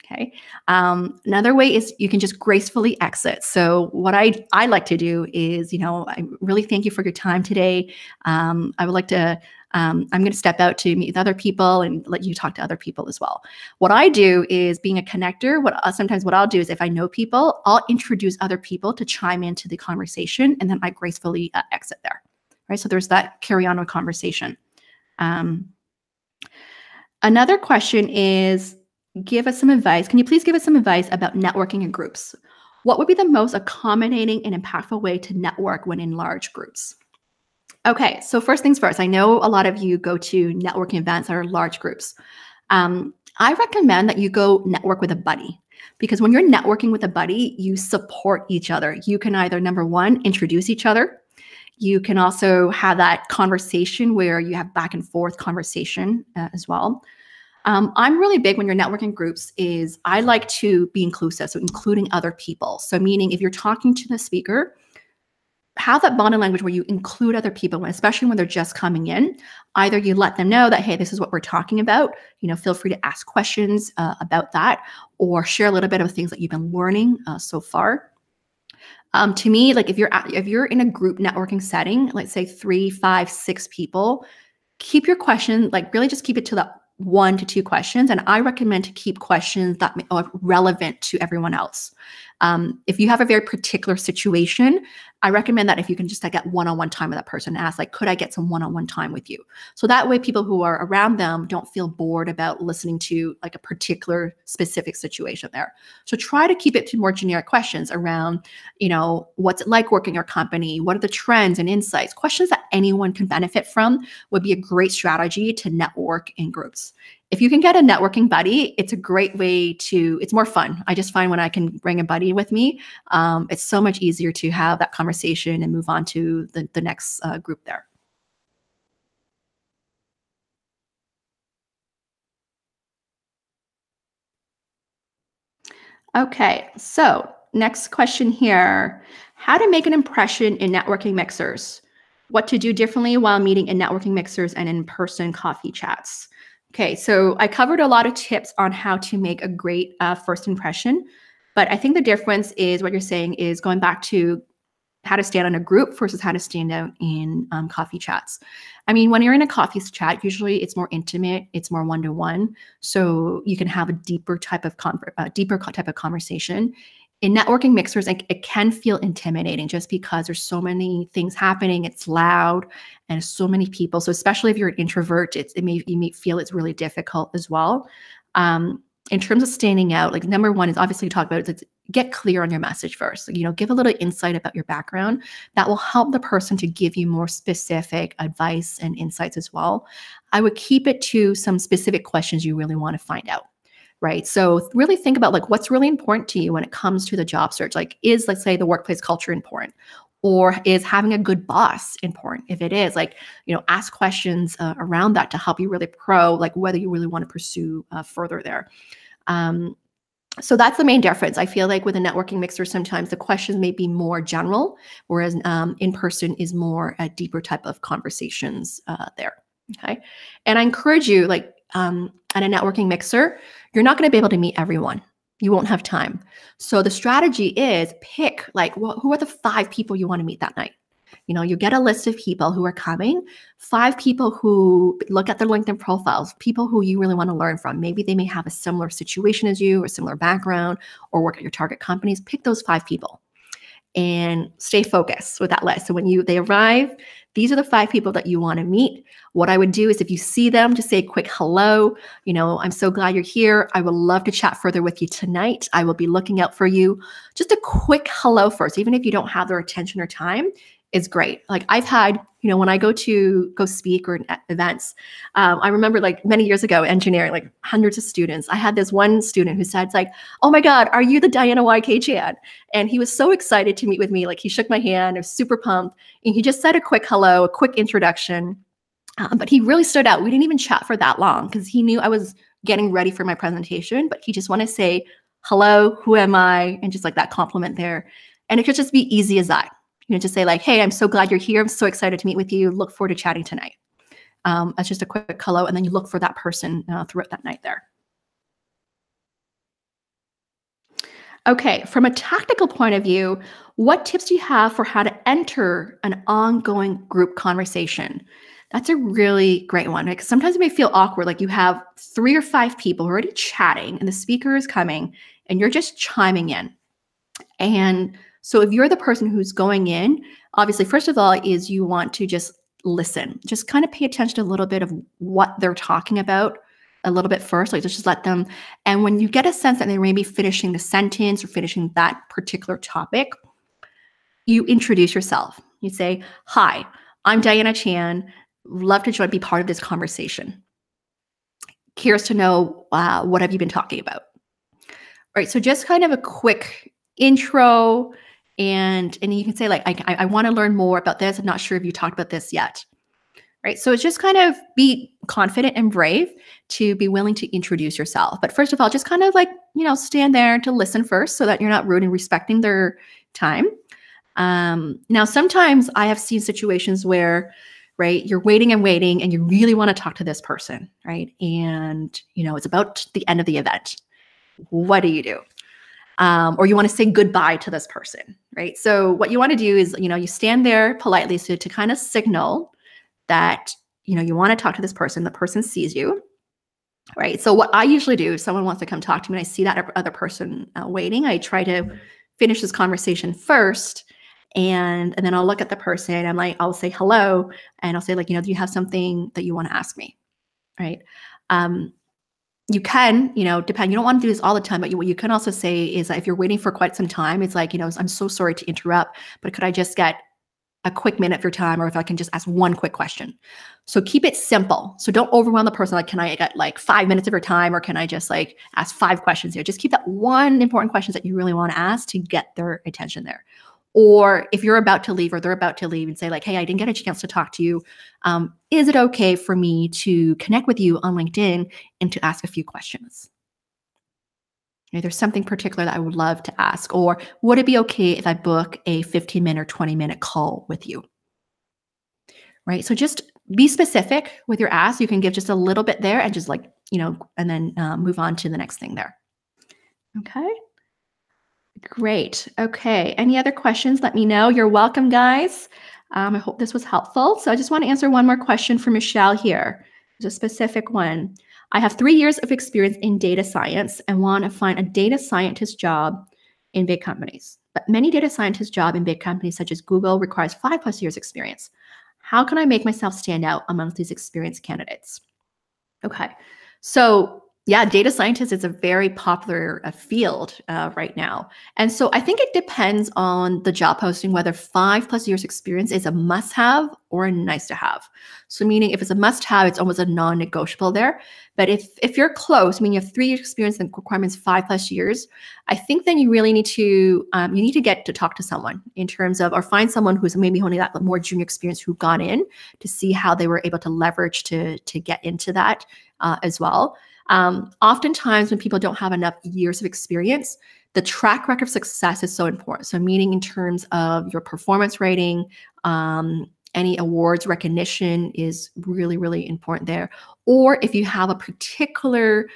Okay. Another way is you can just gracefully exit. So what I like to do is, I really thank you for your time today. I would like to, I'm going to step out to meet with other people and let you talk to other people as well. What I do is, being a connector, sometimes what I'll do is, if I know people, I'll introduce other people to chime into the conversation, and then I gracefully exit there. Right. So there's that carry on with conversation. Another question is, give us some advice. Can you please give us some advice about networking in groups? What would be the most accommodating and impactful way to network when in large groups? Okay, so first things first, I know a lot of you go to networking events that are large groups. I recommend that you go network with a buddy, because when you're networking with a buddy, you support each other. You can either, number one, introduce each other. You can also have that conversation where you have back and forth conversation as well. I'm really big when you're networking groups is I like to be inclusive, so including other people. So meaning if you're talking to the speaker, have that body language where you include other people, especially when they're just coming in. Either you let them know that, hey, this is what we're talking about. Feel free to ask questions about that. or share a little bit of things that you've been learning so far. To me, like if you're in a group networking setting, let's say 3, 5, 6 people, keep your question, like really just keep it to the 1 to 2 questions. And I recommend to keep questions that are relevant to everyone else. If you have a very particular situation, I recommend that if you can just like get one-on-one time with that person, ask like, could I get some one-on-one time with you? So that way people who are around them don't feel bored about listening to like a particular specific situation there. So try to keep it to more generic questions around, what's it like working in your company? What are the trends and insights? Questions that anyone can benefit from would be a great strategy to network in groups. If you can get a networking buddy, it's a great way it's more fun. I just find when I can bring a buddy with me, it's so much easier to have that conversation and move on to the next group there. Okay, so next question here. How to make an impression in networking mixers? What to do differently while meeting in networking mixers and in-person coffee chats? Okay, so I covered a lot of tips on how to make a great first impression, but I think the difference is what you're saying is going back to how to stand on a group versus how to stand out in coffee chats. I mean, when you're in a coffee chat, usually it's more intimate, it's more one-to-one, so you can have a deeper type of conversation. In networking mixers, it can feel intimidating just because there's so many things happening. It's loud and so many people. So especially if you're an introvert, you may feel it's really difficult as well. In terms of standing out, like number one is obviously talk about it, get clear on your message first. Give a little insight about your background. That will help the person to give you more specific advice and insights as well. I would keep it to some specific questions you really want to find out. Right. So really think about like what's really important to you when it comes to the job search. Like let's say the workplace culture important? Or is having a good boss important? If it is, like, ask questions around that to help you really like whether you really want to pursue further there. So that's the main difference. I feel like with a networking mixer, sometimes the questions may be more general, whereas in person is more a deeper type of conversations there. Okay. And I encourage you, like at a networking mixer, you're not going to be able to meet everyone. You won't have time. So the strategy is pick like who are the 5 people you want to meet that night. You get a list of people who are coming, 5 people who look at their LinkedIn profiles, people who you really want to learn from. Maybe they may have a similar situation as you or similar background or work at your target companies. Pick those 5 people and stay focused with that list. So when they arrive, these are the 5 people that you want to meet. What I would do is if you see them, just say a quick hello. I'm so glad you're here. I would love to chat further with you tonight. I will be looking out for you. Just a quick hello first, even if you don't have their attention or time, is great. Like I've had, when I go speak or at events, I remember like many years ago, engineering, like hundreds of students. I had this one student who said, it's like, oh my God, are you the Diana Y.K. Chan? And he was so excited to meet with me. Like he shook my hand, I was super pumped. And he just said a quick hello, a quick introduction. But he really stood out. We didn't even chat for that long because he knew I was getting ready for my presentation, but he just wanted to say, hello, who am I? And just like that compliment there. And it could just be easy as that. Just say like, hey, I'm so glad you're here. I'm so excited to meet with you. Look forward to chatting tonight. That's just a quick hello. And then you look for that person throughout that night there. Okay, from a tactical point of view, what tips do you have for how to enter an ongoing group conversation? That's a really great one, right? Because sometimes it may feel awkward, like you have 3 or 5 people already chatting and the speaker is coming and you're just chiming in. And so if you're the person who's going in, obviously, first of all, is you want to just listen. Just kind of pay attention to a little bit of what they're talking about a little bit first, like just let them. And when you get a sense that they may be finishing the sentence or finishing that particular topic, you introduce yourself. You say, hi, I'm Diana Chan. Love to be part of this conversation. Curious to know what have you been talking about? All right, so just kind of a quick intro, and you can say like, I want to learn more about this. I'm not sure if you talked about this yet. Right. So it's just kind of be confident and brave to be willing to introduce yourself. But first of all, just kind of like, stand there to listen first so that you're not rude and respecting their time. Now, sometimes I have seen situations where, right, you're waiting and you really want to talk to this person, right? And, it's about the end of the event. what do you do? Or you want to say goodbye to this person, right? So what you want to do is, you stand there politely to kind of signal that, you want to talk to this person, the person sees you, right? So what I usually do, if someone wants to come talk to me and I see that other person waiting, I try to finish this conversation first. And then I'll look at the person. I'm like, I'll say hello. And I'll say like, do you have something that you want to ask me? Right. You can, depend. You don't want to do this all the time, but what you can also say is that if you're waiting for quite some time, it's like, I'm so sorry to interrupt, but could I just get a quick minute of your time, or if I can just ask one quick question. So keep it simple. So don't overwhelm the person. Like, can I get like 5 minutes of your time, or can I just like ask 5 questions here? Just keep that one important question that you really want to ask to get their attention there. Or if you're about to leave or they're about to leave, and say like, hey, I didn't get a chance to talk to you. Is it okay for me to connect with you on LinkedIn and to ask a few questions? There's something particular that I would love to ask. Or would it be okay if I book a 15-minute or 20-minute call with you? Right? So just be specific with your ask. You can give just a little bit there and just like, and then move on to the next thing there. Okay. Great. Okay. Any other questions? Let me know. You're welcome, guys. I hope this was helpful. So I just want to answer one more question for Michelle here. There's a specific one. I have 3 years of experience in data science and want to find a data scientist job in big companies. But many data scientist job in big companies such as Google requires 5+ years experience. How can I make myself stand out amongst these experienced candidates? Okay. So yeah, data scientist is a very popular field right now. And so I think it depends on the job posting, whether 5+ years experience is a must-have or a nice-to-have. So meaning if it's a must-have, it's almost a non-negotiable there. But if you're close, meaning you have 3 years experience and requirements 5+ years, I think then you really need to get to talk to someone in terms of, or find someone who's maybe only that more junior experience who got in, to see how they were able to leverage to get into that as well. Oftentimes when people don't have enough years of experience, the track record of success is so important. So meaning in terms of your performance rating, any awards recognition is really, really important there. Or if you have a particular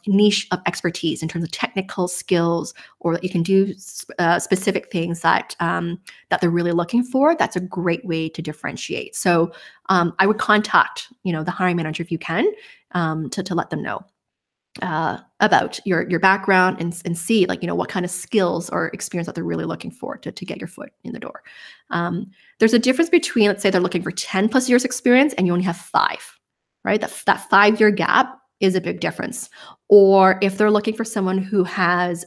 niche of expertise in terms of technical skills, or that you can do specific things that they're really looking for, that's a great way to differentiate. So I would contact, the hiring manager if you can, to let them know about your background and see like, what kind of skills or experience that they're really looking for to get your foot in the door. There's a difference between, let's say they're looking for 10+ years experience and you only have 5, right? That 5-year gap is a big difference. Or if they're looking for someone who has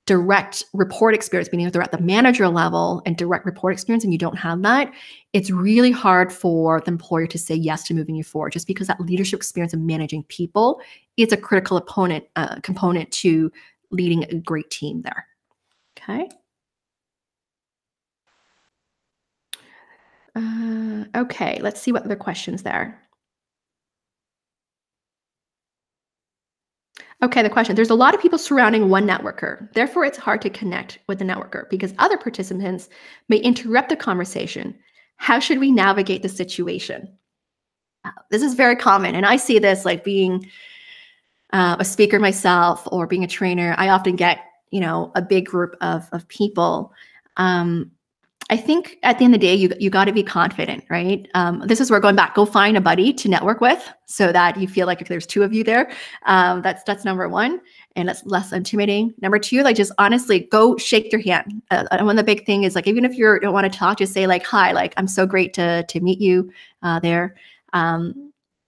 direct report experience, meaning if they're at the manager level and direct report experience and you don't have that, it's really hard for the employer to say yes to moving you forward, just because that leadership experience of managing people is a critical component to leading a great team there. Okay. Okay, let's see what other questions there. Okay, the question. There's a lot of people surrounding one networker. Therefore, it's hard to connect with the networker because other participants may interrupt the conversation. How should we navigate the situation? This is very common. And I see this like being a speaker myself or being a trainer. I often get, a big group of people. I think at the end of the day, you got to be confident, right? This is where going back, go find a buddy to network with so that you feel like if there's 2 of you there, that's number 1, and that's less intimidating. Number 2, like just honestly go shake their hand. One of the big thing is like, even if you don't want to talk, just say like, hi, like I'm so great to meet you there.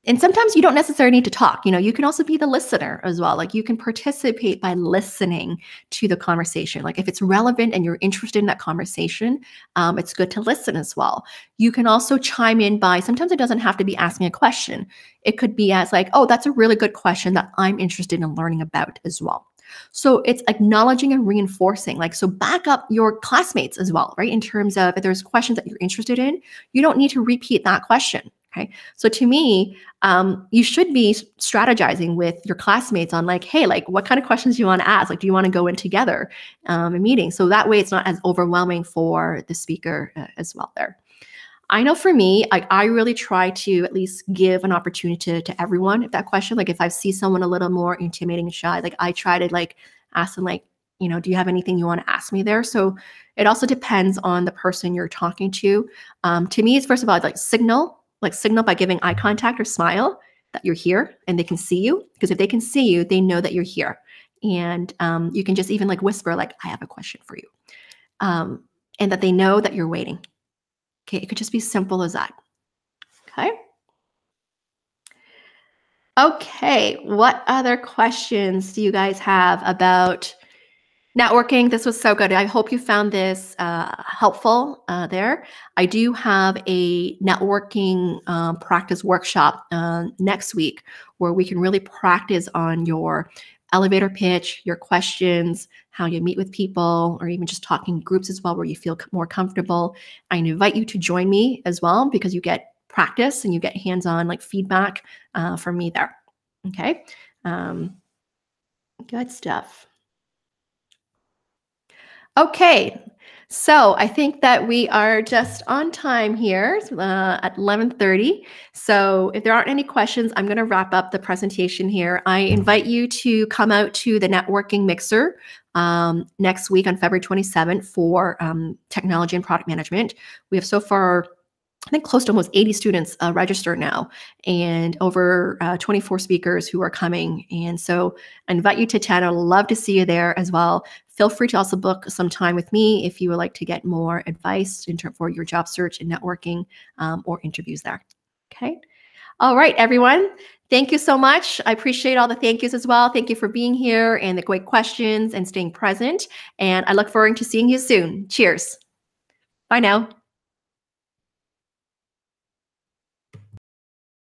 And sometimes you don't necessarily need to talk. You can also be the listener as well. Like you can participate by listening to the conversation. Like if it's relevant and you're interested in that conversation, it's good to listen as well. You can also chime in by, sometimes it doesn't have to be asking a question. It could be as like, oh, that's a really good question that I'm interested in learning about as well. So it's acknowledging and reinforcing, like, so back up your classmates as well, right? In terms of if there's questions that you're interested in, you don't need to repeat that question. Okay. So to me, you should be strategizing with your classmates on like, hey, like what kind of questions do you want to ask? Like, do you want to go in together a meeting? So that way it's not as overwhelming for the speaker as well there. I know for me, I really try to at least give an opportunity to everyone. If that question, like if I see someone a little more intimidating and shy, like I try to like ask them like, do you have anything you want to ask me there? So it also depends on the person you're talking to. To me, it's first of all like signal by giving eye contact or smile that you're here and they can see you. Because if they can see you, they know that you're here. And you can just even like whisper like, I have a question for you. And that they know that you're waiting. Okay, it could just be simple as that. Okay. Okay, what other questions do you guys have about networking? This was so good. I hope you found this helpful there. I do have a networking practice workshop next week where we can really practice on your elevator pitch, your questions, how you meet with people, or even just talking groups as well where you feel more comfortable. I invite you to join me as well because you get practice and you get hands-on like feedback from me there. Okay, good stuff. Okay, so I think that we are just on time here at 11:30. So if there aren't any questions, I'm going to wrap up the presentation here. I invite you to come out to the networking mixer next week on February 27th for technology and product management. We have so far, I think, close to almost 80 students registered now and over 24 speakers who are coming. And so I invite you to attend. I'd love to see you there as well. Feel free to also book some time with me if you would like to get more advice for your job search and networking or interviews there. Okay. All right, everyone. Thank you so much. I appreciate all the thank yous as well. Thank you for being here and the great questions and staying present. And I look forward to seeing you soon. Cheers. Bye now.